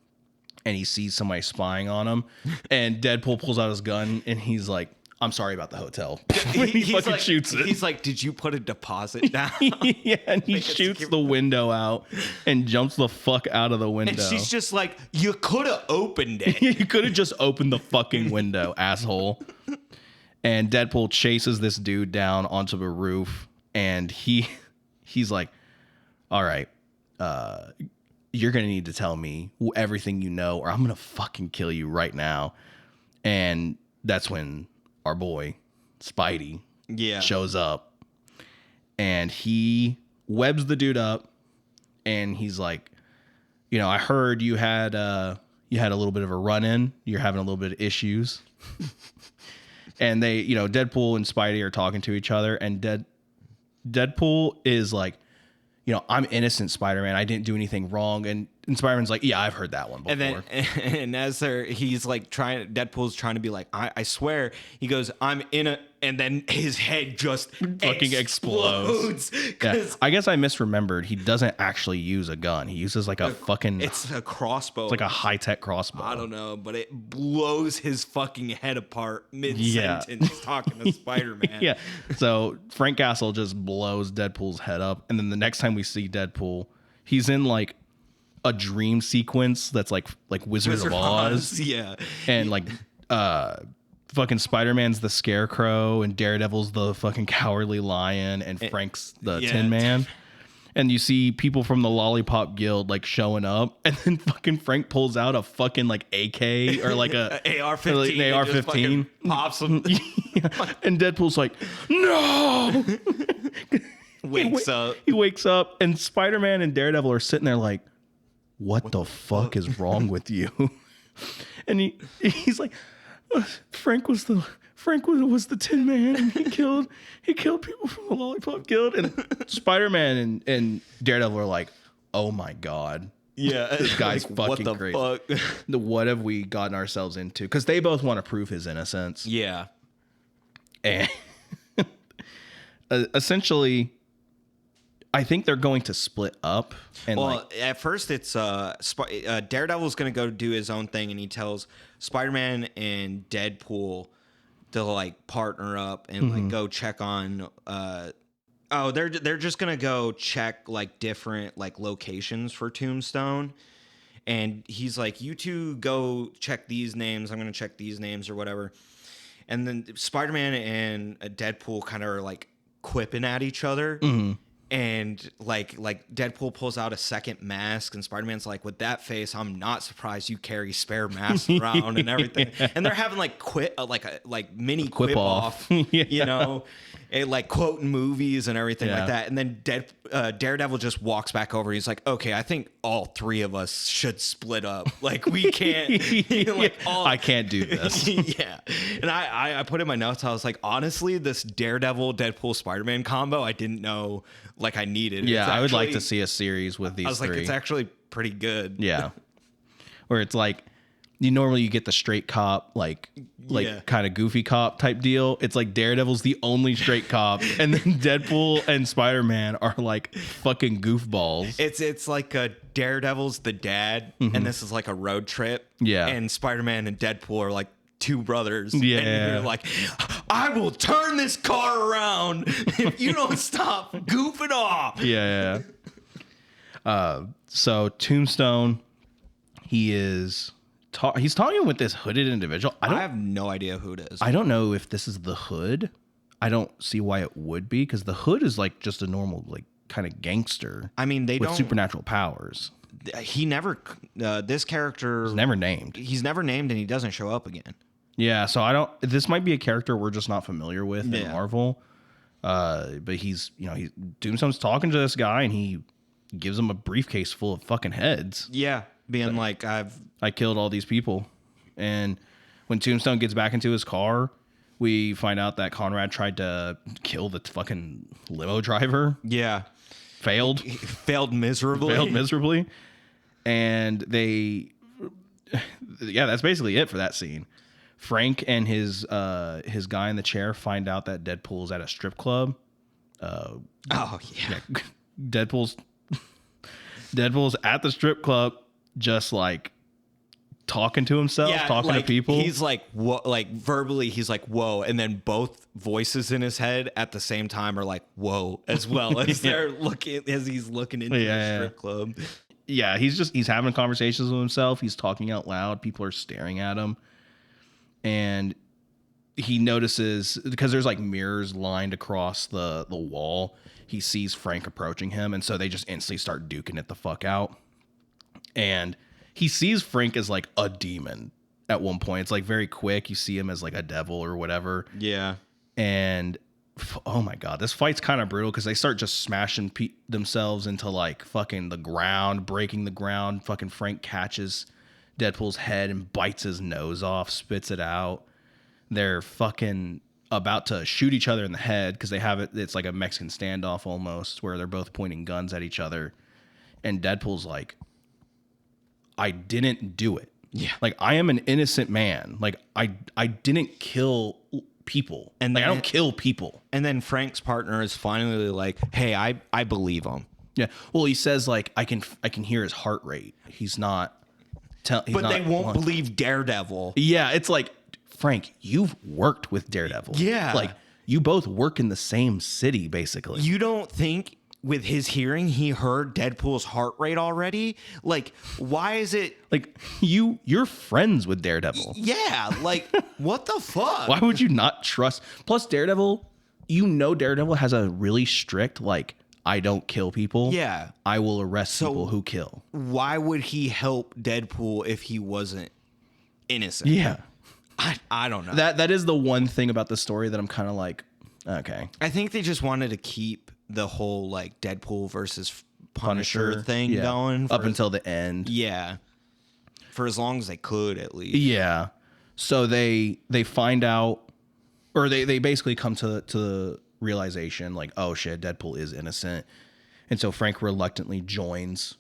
and he sees somebody spying on him. And Deadpool pulls out his gun and he's like, I'm sorry about the hotel. He fucking like, shoots it. He's like, did you put a deposit down? Yeah, and he shoots the window out and jumps the fuck out of the window. And she's just like, you could have opened it. You could have just opened the fucking window, asshole. And Deadpool chases this dude down onto the roof, and he's like, all right, you're going to need to tell me everything you know, or I'm going to fucking kill you right now. And that's when our boy, Spidey, shows up, and he webs the dude up, and he's like, you know, I heard you had a little bit of a run-in. You're having a little bit of issues. And they, you know, Deadpool and Spidey are talking to each other, and Deadpool is like, you know, I'm innocent, Spider-Man. I didn't do anything wrong. And Spider-Man's like, yeah, I've heard that one before. And as he's like Deadpool's trying to be like, I swear. He goes, I'm in a, and then his head just fucking explodes. Yeah. I guess I misremembered. He doesn't actually use a gun. He uses like a fucking. It's a crossbow. It's like a high-tech crossbow. I don't know, but it blows his fucking head apart mid-sentence talking to Spider-Man. Yeah. So Frank Castle just blows Deadpool's head up, and then the next time we see Deadpool, he's in like a dream sequence that's like Wizard of Oz. Yeah. And like fucking Spider-Man's the Scarecrow, and Daredevil's the fucking Cowardly Lion, and Frank's the Tin Man. And you see people from the Lollipop Guild like showing up, and then fucking Frank pulls out a fucking like AK or like a AR-15. Like an AR-15. Pops him. Yeah. And Deadpool's like, no. He wakes up, and Spider-Man and Daredevil are sitting there like, what the fuck is wrong with you? And he's like, Frank was the Tin Man, and he killed people from the Lollipop Guild. And Spider-Man and Daredevil are like, oh my god, yeah, this guy's fucking what the crazy. Fuck? What have we gotten ourselves into? Because they both want to prove his innocence. Yeah, and essentially, I think they're going to split up. And at first it's Daredevil's going to go do his own thing, and he tells Spider-Man and Deadpool to like partner up and like go check on. They're just going to go check like different like locations for Tombstone, and he's like, you two go check these names. I'm going to check these names or whatever. And then Spider-Man and Deadpool kind of are like quipping at each other. And like Deadpool pulls out a second mask, and Spider-Man's like, with that face, I'm not surprised you carry spare masks around and everything. And they're having like mini quip off, you know, and like quoting movies and everything like that. And then Daredevil just walks back over. He's like, okay, I think all three of us should split up. Like we can't. I can't do this. Yeah. And I put in my notes, I was like, honestly, this Daredevil, Deadpool, Spider-Man combo, I didn't know like I needed. Yeah, I would like to see a series with these three. I was like, it's actually pretty good. Yeah. Where it's like, you get the straight cop, like kind of goofy cop type deal. It's like Daredevil's the only straight cop, and then Deadpool and Spider-Man are like fucking goofballs. It's like Daredevil's the dad, and this is like a road trip. Yeah. And Spider-Man and Deadpool are like two brothers. Yeah. And you're like, I will turn this car around if you don't stop goofing off. Yeah. So Tombstone, he's talking with this hooded individual. I have no idea who it is. I don't know if this is the Hood. I don't see why it would be, because the Hood is like just a normal like kind of gangster. I mean, with supernatural powers. He never. This character is never named. He's never named, and he doesn't show up again. Yeah, so I don't. This might be a character we're just not familiar with in Marvel. But Tombstone's talking to this guy, and he gives him a briefcase full of fucking heads. Yeah, being like, I killed all these people. And when Tombstone gets back into his car, we find out that Conrad tried to kill the fucking limo driver. Yeah. Failed miserably. And that's basically it for that scene. Frank and his guy in the chair find out that Deadpool's at a strip club. Deadpool's at the strip club, just like talking to himself, talking to people. He's like, whoa, like verbally, he's like, whoa. And then both voices in his head at the same time are like, whoa, as well as he's looking into the strip club. Yeah, he's having conversations with himself. He's talking out loud. People are staring at him. And he notices, because there's like mirrors lined across the wall, he sees Frank approaching him. And so they just instantly start duking it the fuck out. And he sees Frank as like a demon at one point. It's like very quick. You see him as like a devil or whatever. Yeah. And oh my God, this fight's kind of brutal, because they start just smashing themselves into like fucking the ground, breaking the ground. Fucking Frank catches Deadpool's head and bites his nose off, spits it out. They're fucking about to shoot each other in the head, because it's like a Mexican standoff almost, where they're both pointing guns at each other. And Deadpool's like, I didn't do it. Yeah. Like, I am an innocent man. Like, I didn't kill people. And like, I don't kill people. And then Frank's partner is finally like, hey, I believe him. Yeah. Well, he says like, I can hear his heart rate. He's not. But they won't believe Daredevil. Yeah, it's like, Frank, you've worked with Daredevil. Yeah. Like, you both work in the same city, basically. You don't think with his hearing he heard Deadpool's heart rate already? Like, why is it... Like, you're friends with Daredevil. Yeah, like, what the fuck? Why would you not trust... Plus, Daredevil has a really strict, like... I don't kill people. Yeah. I will arrest people who kill. Why would he help Deadpool if he wasn't innocent? Yeah. I don't know. That is the one thing about the story that I'm kind of like, okay. I think they just wanted to keep the whole like Deadpool versus Punisher thing going. Up until the end. Yeah. For as long as they could, at least. Yeah. So they find out, or they basically come to the realization like, oh shit, Deadpool is innocent. And so Frank reluctantly joins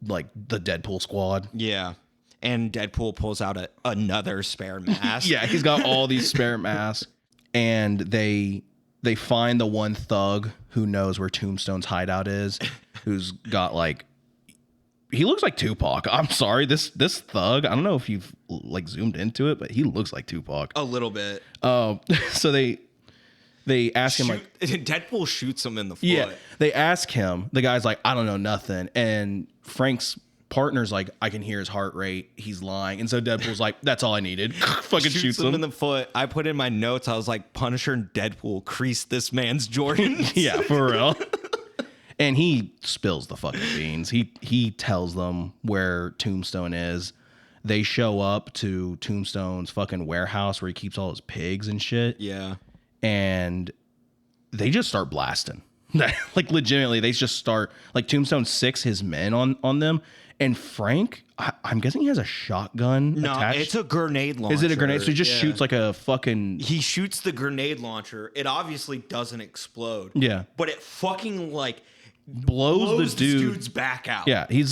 like the Deadpool squad. Yeah. And Deadpool pulls out another spare mask. Yeah, he's got all these spare masks. And they find the one thug who knows where Tombstone's hideout is, who's got like, he looks like Tupac. I'm sorry, this thug, I don't know if you've like zoomed into it, but he looks like Tupac. A little bit. So they ask him like, Deadpool shoots him in the foot. Yeah, they ask him. The guy's like, I don't know nothing. And Frank's partner's like, I can hear his heart rate. He's lying. And so Deadpool's like, that's all I needed. Fucking shoots him in the foot. I put in my notes, I was like, Punisher and Deadpool creased this man's Jordans. Yeah, for real. And he spills the fucking beans. He tells them where Tombstone is. They show up to Tombstone's fucking warehouse where he keeps all his pigs and shit. Yeah. And they just start blasting. Like legitimately, they just start like Tombstone 6 his men on them. And Frank, I'm guessing he has a shotgun attached. It's a grenade launcher. Is it a grenade? So he just shoots like a fucking... He shoots the grenade launcher. It obviously doesn't explode. Yeah. But it fucking like blows the dude's back out. Yeah, he's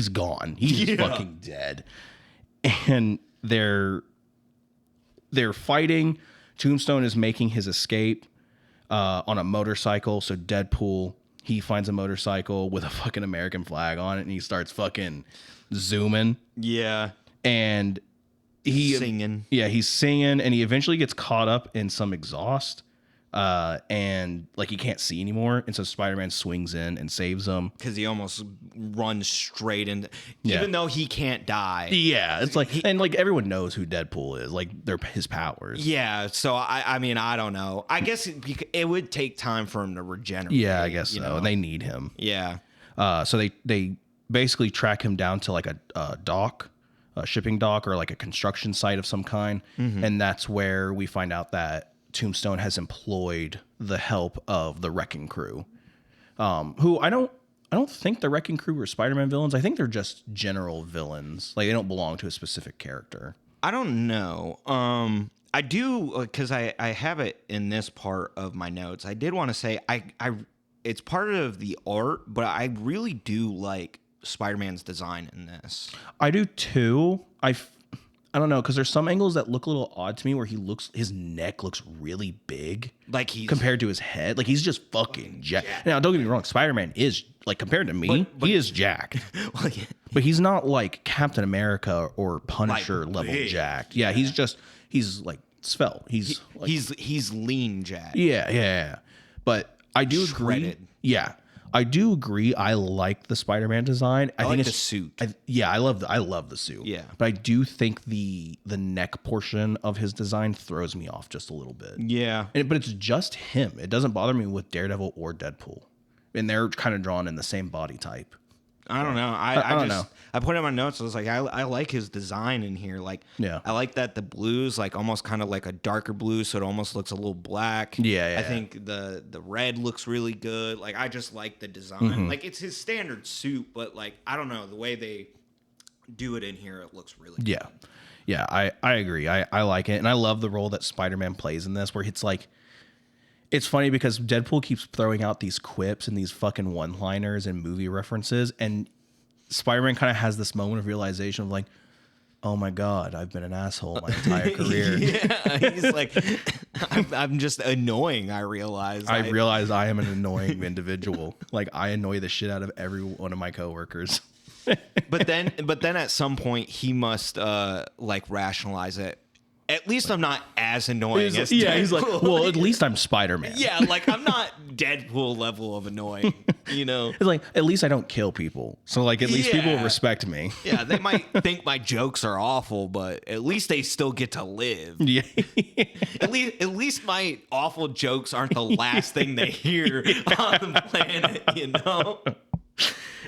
gone. He's fucking dead. And they're fighting. Tombstone is making his escape on a motorcycle. So Deadpool, he finds a motorcycle with a fucking American flag on it, and he starts fucking zooming. Yeah. And he's singing. Yeah, he's singing, and he eventually gets caught up in some exhaust. And like he can't see anymore, and so Spider-Man swings in and saves him because he almost runs straight in, even though he can't die. Yeah, it's like and like everyone knows who Deadpool is, like they're his powers. Yeah, so I mean I don't know. I guess it would take time for him to regenerate. Yeah, I guess so. Know? They need him. Yeah. So they basically track him down to like a dock, a shipping dock, or like a construction site of some kind, and that's where we find out that Tombstone has employed the help of the Wrecking Crew, who I don't think the Wrecking Crew are Spider-Man villains. I think they're just general villains. Like they don't belong to a specific character. I don't know. I do because I have it in this part of my notes. I did want to say I it's part of the art, but I really do like Spider-Man's design in this. I do too. I don't know, because there's some angles that look a little odd to me where his neck looks really big. Like he's compared to his head. Like he's just fucking jacked. Now, don't get me wrong, Spider-Man is, like, compared to me, he is jacked. Well, yeah. But he's not like Captain America or Punisher like level jacked. Yeah, he's like svelte. He's lean jacked. Yeah. But I do agree. Yeah. I do agree. I like the Spider-Man design. I think like the suit. I love the suit. Yeah, but I do think the neck portion of his design throws me off just a little bit. Yeah, but it's just him. It doesn't bother me with Daredevil or Deadpool, and they're kind of drawn in the same body type. I don't know. I don't know. I put it in my notes. I was like, I like his design in here. Like, yeah, I like that the blue's like almost kind of like a darker blue, so it almost looks a little black. Yeah. I think the red looks really good. Like, I just like the design. Like, it's his standard suit, but like, I don't know, the way they do it in here, it looks really good. Yeah. I agree. I like it, and I love the role that Spider-Man plays in this, where it's like. It's funny because Deadpool keeps throwing out these quips and these fucking one-liners and movie references, and Spider-Man kind of has this moment of realization of like, oh my God, I've been an asshole my entire career. Yeah, he's like, I'm just annoying, I realize I am an annoying individual. Like, I annoy the shit out of every one of my coworkers. But then at some point, he must like rationalize it. At least I'm not as annoying as Deadpool. Yeah, he's like, well, at least I'm Spider-Man. Yeah, like I'm not Deadpool level of annoying, you know? It's like, at least I don't kill people. So like, at least people respect me. Yeah, they might think my jokes are awful, but at least they still get to live. Yeah. At least my awful jokes aren't the last thing they hear on the planet, you know?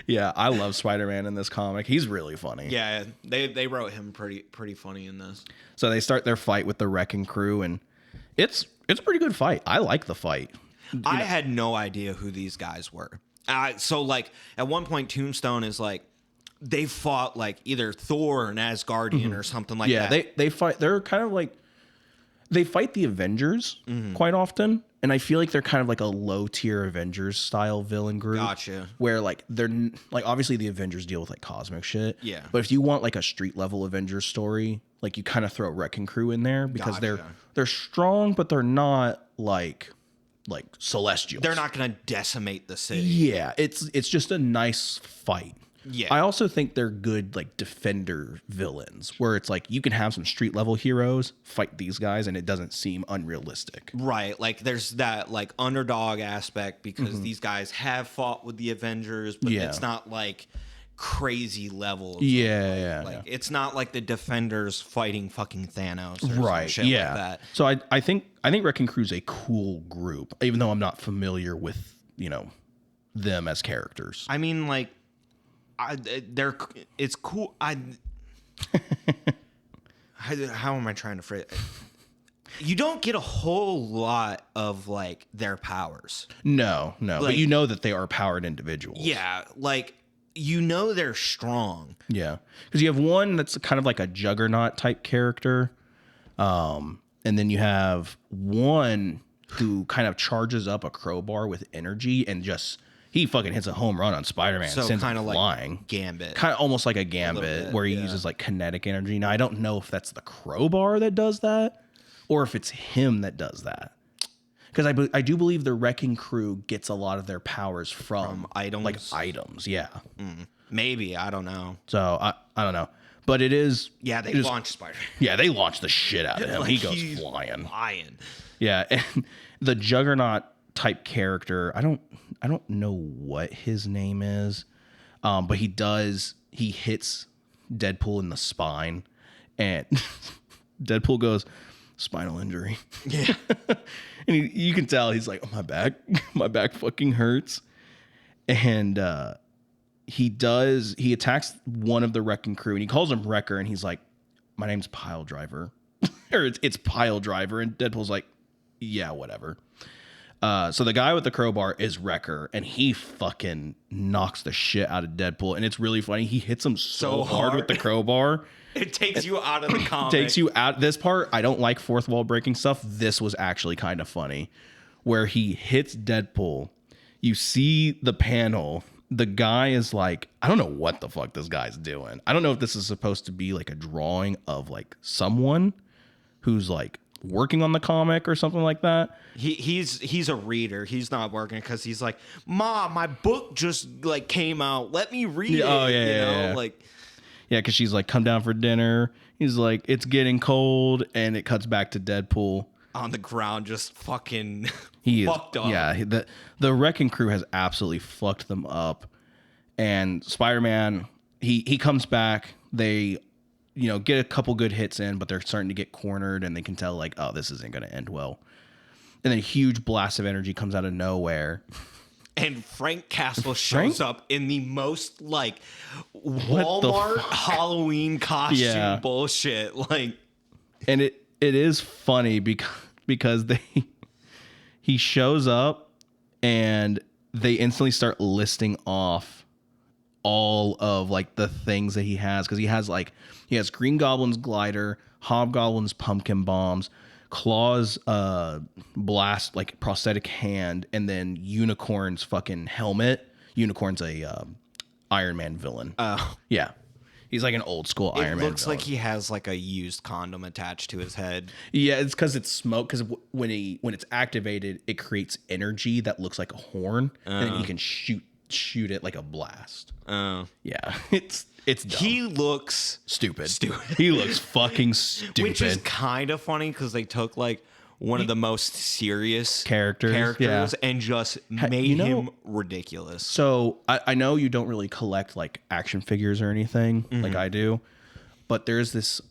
Yeah, I love Spider-Man in this comic. He's really funny. Yeah, they wrote him pretty funny in this. So they start their fight with the Wrecking Crew, and it's a pretty good fight. I like the fight. I had no idea who these guys were. So like at one point, Tombstone is like they fought like either Thor or an Asgardian or something like that. Yeah, they fight. They're kind of like they fight the Avengers quite often. And I feel like they're kind of like a low tier Avengers style villain group. Gotcha. Where like they're like obviously the Avengers deal with like cosmic shit. Yeah. But if you want like a street level Avengers story, like you kind of throw Wrecking Crew in there because they're strong, but they're not like Celestials. They're not going to decimate the city. Yeah, it's just a nice fight. Yeah. I also think they're good like defender villains where it's like you can have some street level heroes fight these guys and it doesn't seem unrealistic. Right. Like there's that like underdog aspect because these guys have fought with the Avengers, but it's not like crazy levels. Yeah. It's not like the Defenders fighting fucking Thanos or right. some shit like that. So I think Wrecking Crew's a cool group, even though I'm not familiar with, them as characters. I mean, like, it's cool. How am I trying to phrase it? You don't get a whole lot of like their powers. No, Like, but you know that they are powered individuals. Yeah, like you know they're strong. Yeah, because you have one that's kind of like a juggernaut type character, and then you have one who kind of charges up a crowbar with energy and just he fucking hits a home run on Spider-Man. So sends kind him of flying. like Gambit. Kind of almost like a Gambit bit, where he yeah. uses like kinetic energy. Now I don't know if that's the crowbar that does that or if it's him that does that. Because I do believe the Wrecking Crew gets a lot of their powers from items. like items, yeah. Maybe, I don't know. So I don't know, but it is. Yeah, they launch Spider-Man. Yeah, they launch the shit out of him. Like, He goes he's flying. Yeah. Yeah, and the Juggernaut type character, I don't know what his name is, but he hits Deadpool in the spine, and Deadpool goes spinal injury. Yeah. And you can tell he's like, oh, my back fucking hurts, and he attacks one of the Wrecking Crew, and he calls him Wrecker, and he's like, my name's Pile Driver, or it's Pile Driver, and Deadpool's like, yeah, whatever. So the guy with the crowbar is Wrecker, and he fucking knocks the shit out of Deadpool, and it's really funny. He hits him so hard with the crowbar. It takes you out of the comic. Takes you out. This part, I don't like fourth wall breaking stuff. This was actually kind of funny, where he hits Deadpool. You see the panel. The guy is like, I don't know what the fuck this guy's doing. I don't know if this is supposed to be like a drawing of like someone who's like working on the comic or something like that. He's a reader. He's not working because he's like, Mom, my book just like came out. Let me read it. Oh yeah, like. Yeah, because she's like, come down for dinner. He's like, it's getting cold, and it cuts back to Deadpool On the ground, just fucking he fucked is, up. Yeah, the Wrecking Crew has absolutely fucked them up. And Spider-Man, he comes back. They, get a couple good hits in, but they're starting to get cornered, and they can tell like, oh, this isn't going to end well. And then a huge blast of energy comes out of nowhere. And Frank Castle shows up in the most like Walmart Halloween costume bullshit. Like, and it is funny because he shows up and they instantly start listing off all of like the things that he has, because he has Green Goblin's glider, Hobgoblin's pumpkin bombs, Claw's blast like prosthetic hand, and then Unicorn's fucking helmet. Unicorn's a Iron Man villain. oh, Yeah, he's like an old school Iron Man. It looks villain. like he has like a used condom attached to his head. Yeah, it's because it's smoke. Because when it's activated, it creates energy that looks like a horn, and then you can shoot it like a blast. Oh, Yeah, it's dumb. he looks stupid. He looks fucking stupid. which is kind of funny because they took like one of the most serious Characters, yeah. and just made him ridiculous. So I know you don't really collect like action figures or anything like I do, but there's this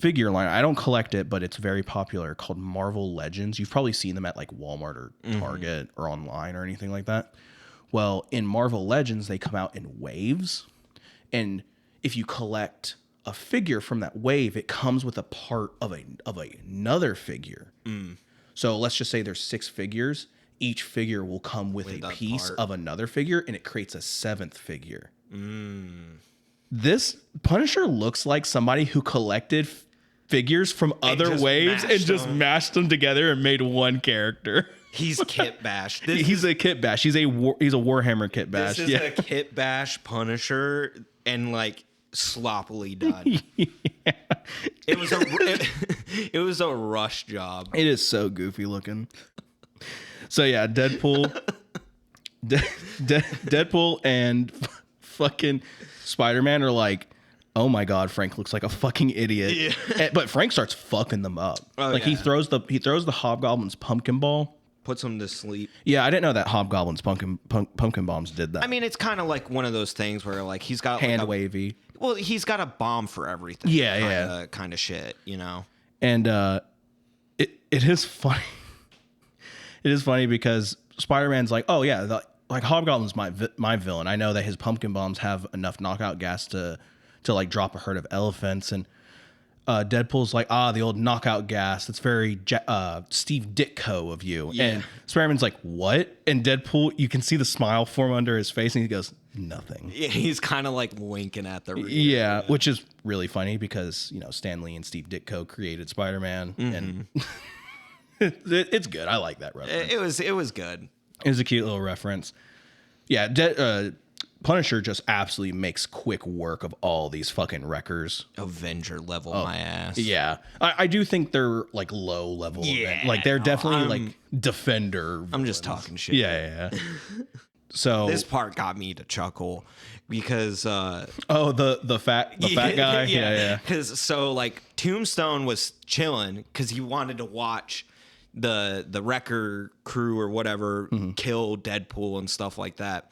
figure line. I don't collect it, but it's very popular, called Marvel Legends. You've probably seen them at like Walmart or Target or online or anything like that. Well, in Marvel Legends, they come out in waves. And if you collect a figure from that wave, it comes with a part of another figure. So let's just say there's 6 figures. Each figure will come with a piece of another figure, and it creates a 7th figure. This Punisher looks like somebody who collected figures from other waves and just mashed them together and made one character. He's Kit Bash. He's a Kit Bash. He's a Warhammer Kit Bash. This is a Kit Bash Punisher, and like sloppily done. It was a rush job. It is so goofy looking. So yeah, Deadpool, Deadpool, and fucking Spider-Man are like, oh my god, Frank looks like a fucking idiot. Yeah. But Frank starts fucking them up. He throws the Hobgoblin's pumpkin ball. Puts him to sleep. Yeah, I didn't know that Hobgoblin's pumpkin bombs did that. I mean, it's kind of like one of those things where like he's got hand like wavy. Well, he's got a bomb for everything. Yeah, kind of shit, And it is funny. It is funny because Spider-Man's like, oh yeah, like Hobgoblin's my villain. I know that his pumpkin bombs have enough knockout gas to like drop a herd of elephants, and Deadpool's like, the old knockout gas. That's very Steve Ditko of you. Yeah. And Spider-Man's like, what? And Deadpool, you can see the smile form under his face, and he goes, nothing. Yeah, he's kind of like winking at the reader. Yeah, which is really funny because, Stan Lee and Steve Ditko created Spider-Man, and it's good. I like that reference. It was good. It was a cute little reference. Yeah, Punisher just absolutely makes quick work of all these fucking wreckers. Avenger level my ass. Yeah. I do think they're like low level. Yeah. Like they're definitely like defender. I'm just talking shit. Yeah. So this part got me to chuckle because the fat guy. Yeah. Because so like Tombstone was chilling because he wanted to watch the wrecker crew or whatever kill Deadpool and stuff like that.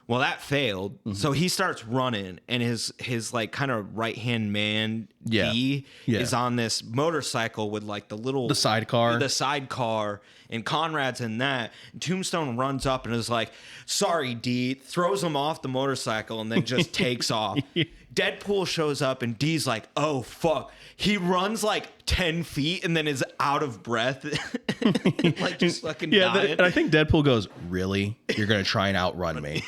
Well, that failed. So he starts running, and his like kind of right hand man D is on this motorcycle with like the sidecar, and Conrad's in that. And Tombstone runs up and is like, "Sorry, D," throws him off the motorcycle, and then just takes off. Deadpool shows up, and D's like, "Oh fuck." He runs like 10 feet and then is out of breath. Like just fucking dying. And I think Deadpool goes, really? You're going to try and outrun me?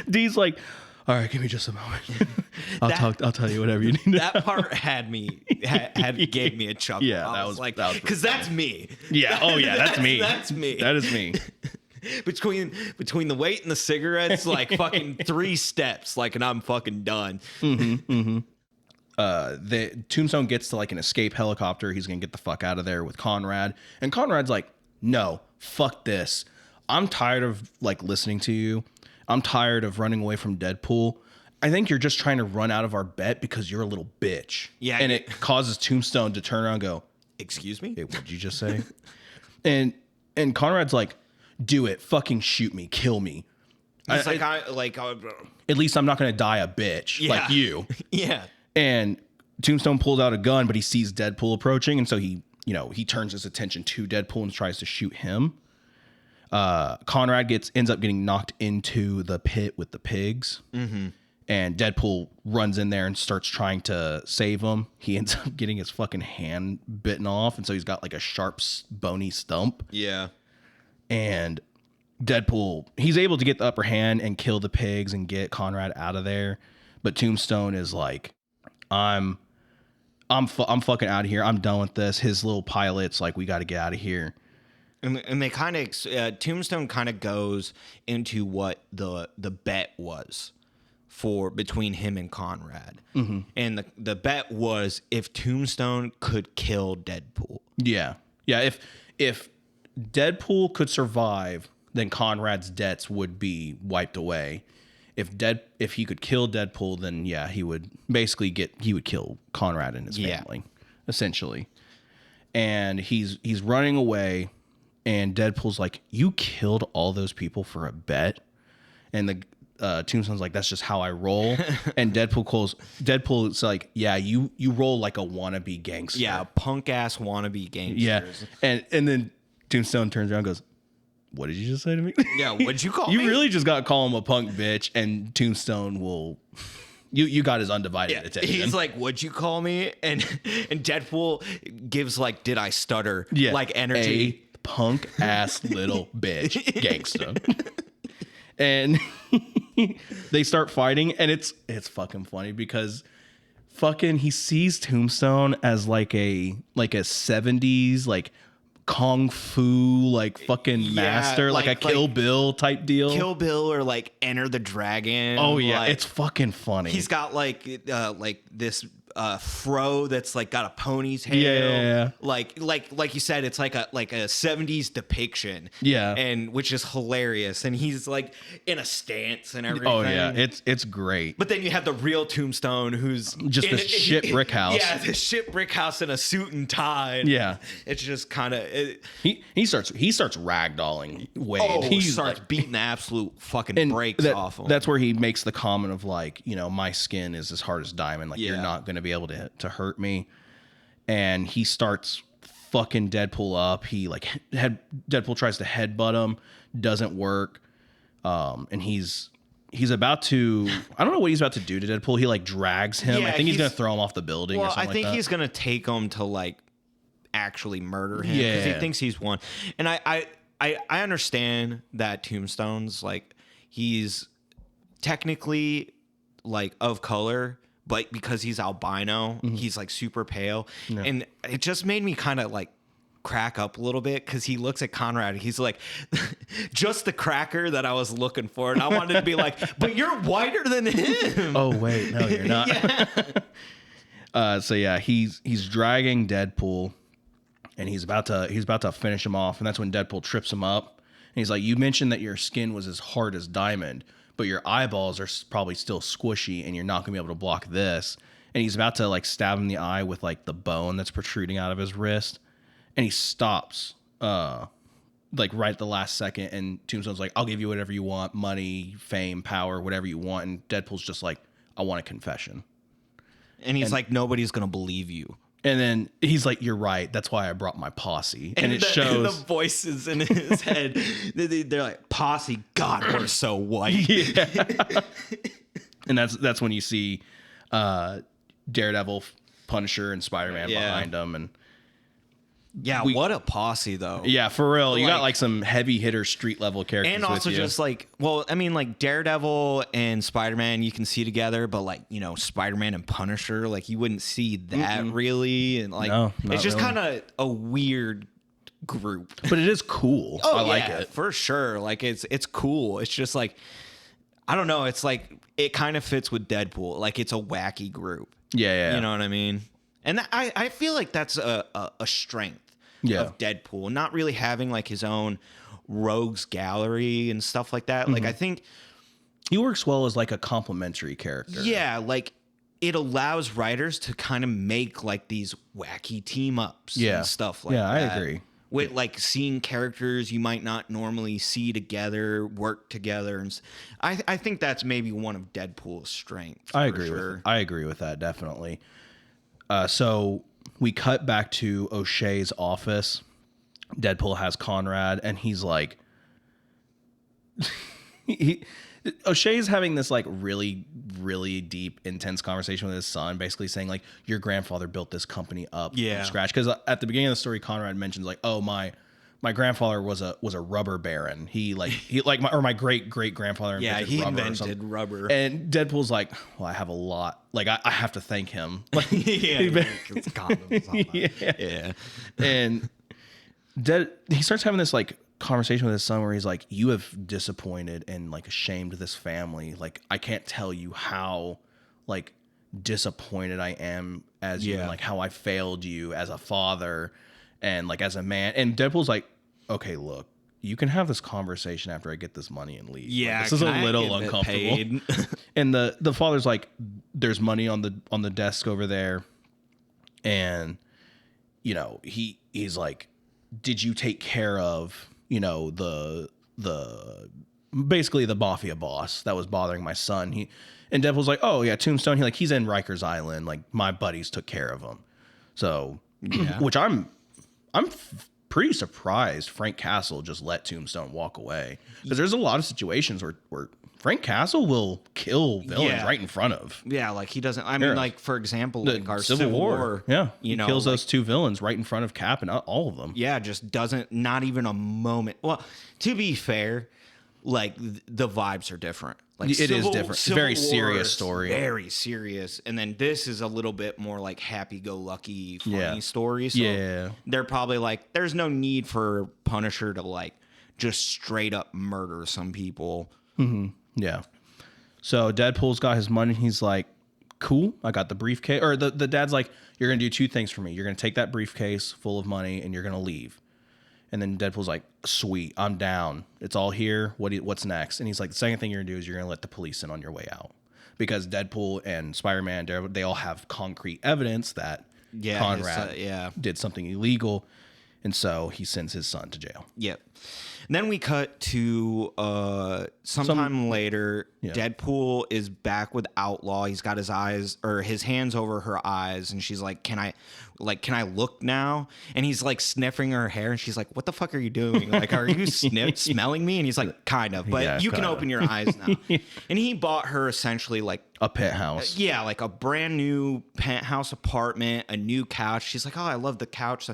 D's like, all right, give me just a moment. I'll tell you whatever you need. That part gave me a chuckle. Yeah, that was like, because that's me. Yeah. Oh yeah, that's me. That's me. That is me. Between the weight and the cigarettes, like fucking 3 steps, like, and I'm fucking done. The Tombstone gets to like an escape helicopter. He's gonna get the fuck out of there with Conrad, and Conrad's like, no, fuck this. I'm tired of like listening to you. I'm tired of running away from Deadpool. I think you're just trying to run out of our bet because you're a little bitch. Yeah. And it causes Tombstone to turn around and go, excuse me? Hey, what did you just say? and Conrad's like, do it. Fucking shoot me. Kill me. It's at least I'm not gonna die a bitch like you. Yeah. And Tombstone pulls out a gun, but he sees Deadpool approaching, and so he turns his attention to Deadpool and tries to shoot him. Conrad ends up getting knocked into the pit with the pigs, and Deadpool runs in there and starts trying to save him. He ends up getting his fucking hand bitten off, and so he's got like a sharp, bony stump. Yeah. And Deadpool, he's able to get the upper hand and kill the pigs and get Conrad out of there, but Tombstone is like, I'm fucking out of here. I'm done with this. His little pilot's like, we got to get out of here. And they kind of Tombstone kind of goes into what the bet was between him and Conrad. And the bet was if Tombstone could kill Deadpool. Yeah. If Deadpool could survive, then Conrad's debts would be wiped away. If he could kill Deadpool, then he would basically kill Conrad and his family, essentially. And he's running away, and Deadpool's like, "You killed all those people for a bet?" And the Tombstone's like, "That's just how I roll." And Deadpool's like, "Yeah, you roll like a wannabe gangster." Yeah, punk ass wannabe gangsters. Yeah, and then Tombstone turns around and goes, "What did you just say to me?" Yeah, what'd you call me? You really just got to call him a punk bitch, and Tombstone will... You got his undivided attention. He's like, "What'd you call me?" And Deadpool gives like, "Did I stutter?" Like energy. A punk ass little bitch gangsta. And they start fighting, and it's fucking funny because fucking he sees Tombstone as like a 70s like kung fu like fucking master, like a Kill Bill type deal. Kill Bill or like Enter the Dragon. Oh yeah, like, it's fucking funny. He's got like this fro that's like got a ponytail. Yeah. Like you said, it's like a 70s depiction. Yeah. And which is hilarious. And he's like in a stance and everything. Oh yeah, it's great. But then you have the real Tombstone who's just this shit brick house. Yeah, this shit brick house in a suit and tie. Yeah. It's just kind of he starts ragdolling Wade. Oh, he starts beating the absolute fucking brakes off him. That's where he makes the comment of like, my skin is as hard as diamond. Like you're not going to be able to hurt me. And he starts fucking Deadpool up. He like Deadpool tries to headbutt him, doesn't work. And he's about to, I don't know what he's about to do to Deadpool. He like drags him. Yeah, I think he's going to throw him off the building or something I think like that. he's going to take him to like actually murder him because he thinks he's won. And I understand that Tombstone's like, he's technically like of color, but because he's albino, he's like super pale. Yeah. And it just made me kind of like crack up a little bit because he looks at Conrad and he's like, just the cracker that I was looking for. And I wanted to be like, but you're whiter than him. Oh, wait, no, you're not. So yeah, he's dragging Deadpool and he's about to finish him off. And that's when Deadpool trips him up. And he's like, you mentioned that your skin was as hard as diamond, but your eyeballs are probably still squishy and you're not gonna be able to block this. And he's about to like stab him in the eye with like the bone that's protruding out of his wrist. And he stops, like right at the last second. And Tombstone's like, I'll give you whatever you want, money, fame, power, whatever you want. And Deadpool's just like, I want a confession. And he's like, nobody's going to believe you. And then he's like, you're right. That's why I brought my posse. And it shows. The voices in his head, they're like, posse, God, we're so white. Yeah. And that's when you see Daredevil, Punisher, and Spider-Man behind him. And yeah, what a posse, though. Yeah, for real. You got like some heavy hitter street level characters. And also just like, well, I mean, like Daredevil and Spider-Man you can see together, but like, you know, Spider-Man and Punisher, like you wouldn't see that really. And like, it's just kind of a weird group. But it is cool. I like it. For sure. Like it's cool. It's just like, I don't know. It's like, it kind of fits with Deadpool. Like it's a wacky group. Yeah. You know what I mean? And I feel like that's a strength of Deadpool, not really having like his own rogues gallery and stuff like that. Like I think he works well as like a complimentary character. Yeah, like it allows writers to kind of make like these wacky team ups and stuff like that. Yeah, I agree. With like seeing characters you might not normally see together, work together, and I think that's maybe one of Deadpool's strengths. I agree with that, definitely. So we cut back to O'Shea's office. Deadpool has Conrad, and he's like, O'Shea's having this like really, really deep, intense conversation with his son, basically saying like, your grandfather built this company up from scratch. Because at the beginning of the story, Conrad mentions like, oh, my grandfather was a rubber baron. My great grandfather invented rubber. And Deadpool's like, well, I have a lot. Like I have to thank him. Like, it's condoms. Yeah. And he starts having this like conversation with his son where he's like, you have disappointed and like shamed this family. Like I can't tell you how like disappointed I am as you, and like how I failed you as a father and like as a man. And Deadpool's like, okay, look, you can have this conversation after I get this money and leave. Yeah, like, this is a little uncomfortable. And the father's like, there's money on the desk over there, and you know he's like, did you take care of, you know, the basically the mafia boss that was bothering my son? And Deadpool's like, oh yeah, Tombstone. He's in Rikers Island. Like my buddies took care of him. So, which I'm pretty surprised Frank Castle just let Tombstone walk away, because there's a lot of situations where Frank Castle will kill villains right in front of. Yeah, like he doesn't. I mean, like for example, like our Civil War. Yeah, he kills those two villains right in front of Cap and all of them. Yeah, just doesn't. Not even a moment. Well, to be fair, like the vibes are different. Like it is different. It's a very serious story. Very serious. And then this is a little bit more like happy-go-lucky, funny story. So they're probably like, there's no need for Punisher to like just straight up murder some people. Mm-hmm. Yeah. So Deadpool's got his money. He's like, cool, I got the briefcase. Or the dad's like, you're going to do two things for me. You're going to take that briefcase full of money and you're going to leave. And then Deadpool's like, sweet, I'm down. It's all here. What's next? And he's like, the second thing you're going to do is you're going to let the police in on your way out. Because Deadpool and Spider-Man, they all have concrete evidence that Conrad did something illegal. And so he sends his son to jail. Yep. And then we cut to sometime later. Yeah. Deadpool is back with Outlaw. He's got his eyes or his hands over her eyes, and she's like, can I look now? And he's like sniffing her hair, and she's like, what the fuck are you doing? Like, are you smelling me? And he's like, kind of, but you can open your eyes now. And he bought her essentially like a penthouse. Yeah, like a brand new penthouse apartment, a new couch. She's like, oh, I love the couch.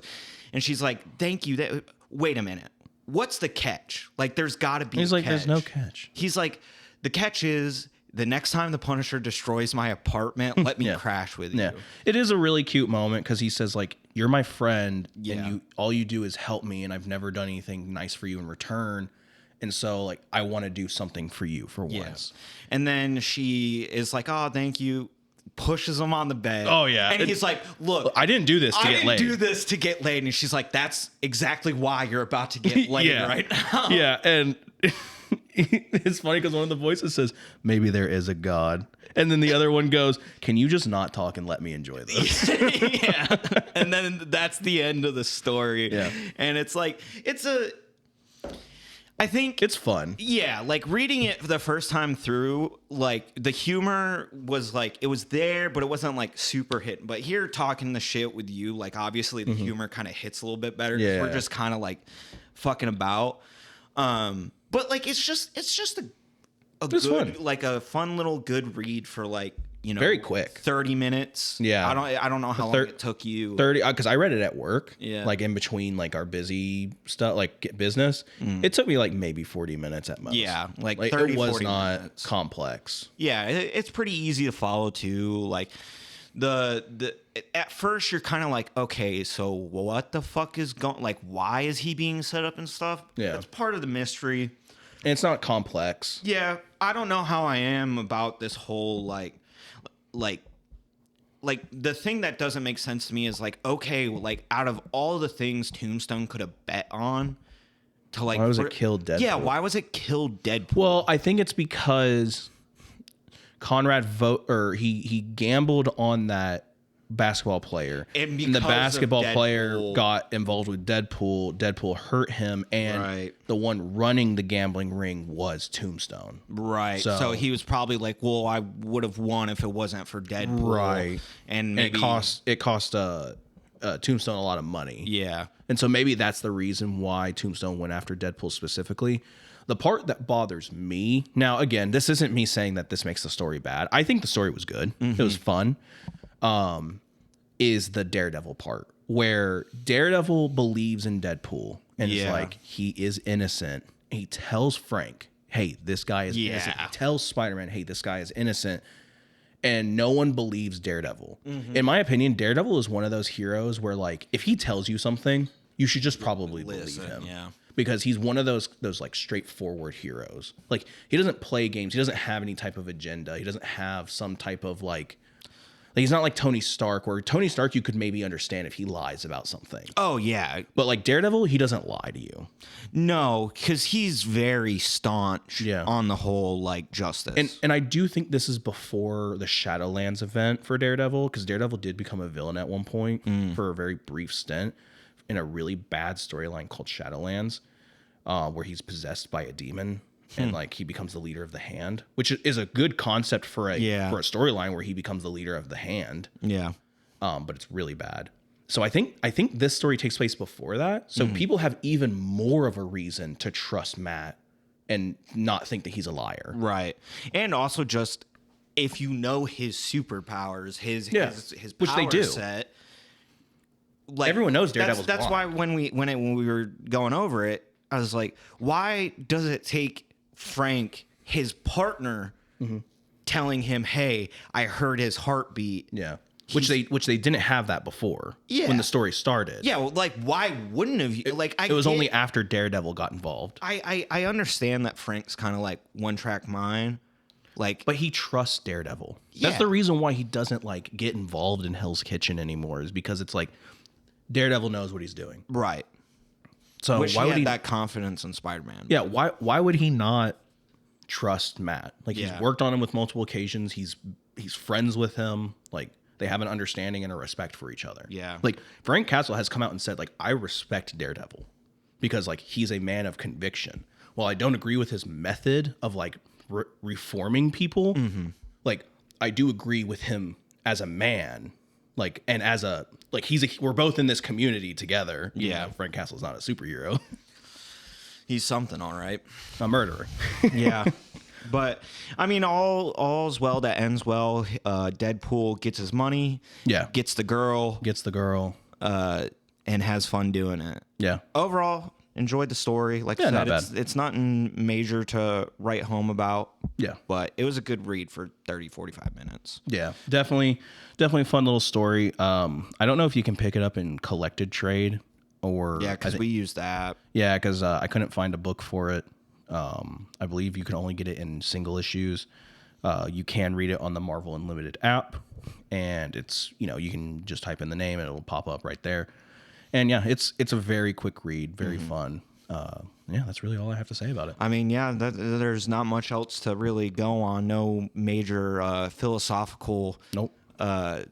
And she's like, thank you. Wait a minute. What's the catch? Like, there's got to be He's like, catch. there's no catch. He's like, the catch is the next time the Punisher destroys my apartment, let me crash with you. Yeah. It is a really cute moment because he says, like, you're my friend and all you do is help me, and I've never done anything nice for you in return. And so, like, I want to do something for you for once. And then she is like, oh, thank you. Pushes him on the bed. Oh, yeah. And he's like, look, I didn't do this to get laid. I didn't do this to get laid. And she's like, that's exactly why you're about to get laid right now. Yeah. And it's funny because one of the voices says, maybe there is a God. And then the other one goes, can you just not talk and let me enjoy this? Yeah. And then that's the end of the story. Yeah. And it's like, I think it's fun. Yeah, like reading it the first time through, like the humor was like, it was there, but it wasn't like super hit. But here talking the shit with you, like obviously the humor kind of hits a little bit better. Yeah. We're just kind of like fucking about. But like it's just a good fun. Like a fun little good read for like, you know, very quick 30 minutes. Yeah. I don't know how long it took you. 30 because I read it at work. Yeah. Like in between like our busy stuff, like business. It took me like maybe 40 minutes at most. Yeah, like 30, it was 40 not minutes. complex. Yeah, it's pretty easy to follow too. Like the at first you're kind of like, okay, so what the fuck is going? Like, why is he being set up and stuff? Yeah, that's part of the mystery. And it's not complex. Yeah, I don't know how I am about this whole like the thing that doesn't make sense to me is like, okay, like out of all the things Tombstone could have bet on to like, why was it killed Deadpool? Yeah, why was it killed Deadpool? Well, I think it's because Conrad he gambled on that basketball player, and the basketball player got involved with Deadpool. Deadpool hurt him, and the one running the gambling ring was Tombstone. Right. So he was probably like, well, I would have won if it wasn't for Deadpool. Right. And maybe it cost Tombstone a lot of money. Yeah. And so maybe that's the reason why Tombstone went after Deadpool specifically. The part that bothers me, now again, this isn't me saying that this makes the story bad. I think the story was good. It was fun. Is the Daredevil part where Daredevil believes in Deadpool and is like, he is innocent. He tells Frank, hey, this guy is innocent. He tells Spider-Man, hey, this guy is innocent. And no one believes Daredevil. In my opinion, Daredevil is one of those heroes where, like, if he tells you something, you should just probably believe him. Yeah. Because he's one of those like straightforward heroes. Like, he doesn't play games. He doesn't have any type of agenda. He doesn't have some type of like he's not like Tony Stark, where Tony Stark you could maybe understand if he lies about something. Oh yeah. But like Daredevil, he doesn't lie to you. No, because he's very staunch on the whole like justice. And I do think this is before the Shadowlands event for Daredevil, because Daredevil did become a villain at one point for a very brief stint in a really bad storyline called Shadowlands, where he's possessed by a demon. And like he becomes the leader of the Hand, which is a good concept for a storyline where he becomes the leader of the Hand. Yeah. But it's really bad. So I think this story takes place before that. So people have even more of a reason to trust Matt and not think that he's a liar. Right. And also just if you know his superpowers, his which they power do. set. Like everyone knows Daredevil's That's why when we were going over it, I was like, why does it take Frank, his partner, telling him, "Hey, I heard his heartbeat." Yeah, which they didn't have that before. Yeah. When the story started. Yeah, well, like why wouldn't have you? Like it was only after Daredevil got involved. I understand that Frank's kind of like one track mind, like, but he trusts Daredevil. Yeah. That's the reason why he doesn't like get involved in Hell's Kitchen anymore. Is because it's like Daredevil knows what he's doing. Right. So why would he had he that confidence in Spider-Man? Yeah, why would he not trust Matt? Like he's worked on him with multiple occasions. He's friends with him. Like they have an understanding and a respect for each other. Yeah. Like Frank Castle has come out and said like I respect Daredevil because like he's a man of conviction. While I don't agree with his method of like reforming people. Like, I do agree with him as a man, like, and as a, like, we're both in this community together. Yeah. Frank Castle's not a superhero. He's something, all right. A murderer. Yeah. But I mean, all's well that ends well. Deadpool gets his money. Yeah. Gets the girl. And has fun doing it. Yeah. Overall, enjoyed the story. Like I not said, it's nothing major to write home about. Yeah. But it was a good read for 30, 45 minutes. Yeah. Definitely a fun little story. I don't know if you can pick it up in collected trade or. Yeah, because we used that. Yeah, because I couldn't find a book for it. I believe you can only get it in single issues. You can read it on the Marvel Unlimited app, and it's, you can just type in the name and it'll pop up right there. And yeah, it's a very quick read, very fun. Yeah, that's really all I have to say about it. I mean, yeah, there's not much else to really go on. No major philosophical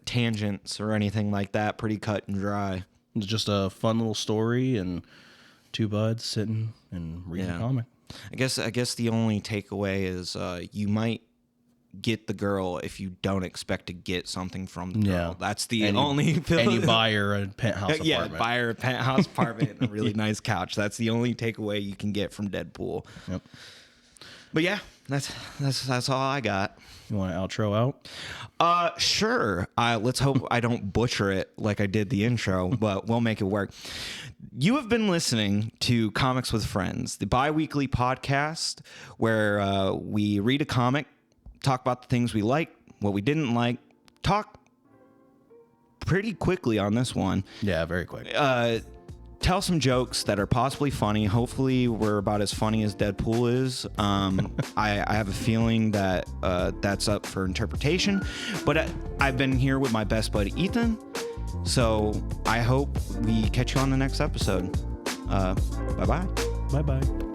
tangents or anything like that. Pretty cut and dry. It's just a fun little story and two buds sitting and reading a comic. I guess the only takeaway is you might get the girl if you don't expect to get something from the girl. Yeah. That's the only... And you buy her a penthouse apartment. Yeah, buy her a penthouse apartment and a really nice couch. That's the only takeaway you can get from Deadpool. Yep. But yeah, that's all I got. You want an outro out? Sure. Let's hope I don't butcher it like I did the intro, but we'll make it work. You have been listening to Comics with Friends, the bi-weekly podcast where we read a comic, talk about the things we like, what we didn't like, talk pretty quickly on this one. Yeah, very quick. Tell some jokes that are possibly funny. Hopefully we're about as funny as Deadpool is. I have a feeling that that's up for interpretation, but I've been here with my best buddy Ethan, so I hope we catch you on the next episode. Bye-bye. Bye-bye.